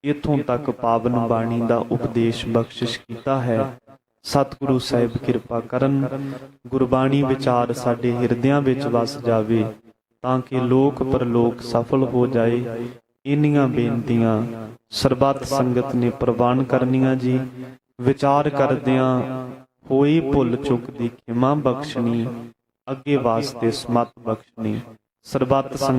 ਇੱਥੋਂ ਤੱਕ ਪਾਵਨ ਬਾਣੀ ਦਾ ਉਪਦੇਸ਼ ਬਖਸ਼ਿਸ਼ ਕੀਤਾ ਹੈ। ਸਤਿਗੁਰੂ ਸਾਹਿਬ ਕਿਰਪਾ ਕਰਨ, ਗੁਰਬਾਣੀ ਵਿਚਾਰ ਸਾਡੇ ਹਿਰਦਿਆਂ ਵਿੱਚ ਵਸ ਜਾਵੇ ਤਾਂ ਕਿ ਲੋਕ ਪਰਲੋਕ ਸਫਲ ਹੋ ਜਾਏ। ਇੰਨੀਆਂ ਬੇਨਤੀਆਂ ਸਰਬੱਤ ਸੰਗਤ ਨੇ ਪ੍ਰਵਾਨ ਕਰਨੀਆਂ ਜੀ। ਵਿਚਾਰ ਕਰਦਿਆਂ ਹੋਈ ਭੁੱਲ ਚੁੱਕ ਦੀ ਖਿਮਾ ਬਖਸ਼ਣੀ, ਅੱਗੇ ਵਾਸਤੇ ਸਮਤ ਬਖਸ਼ਣੀ। ਸਰਬੱਤ ਸੰਗਤ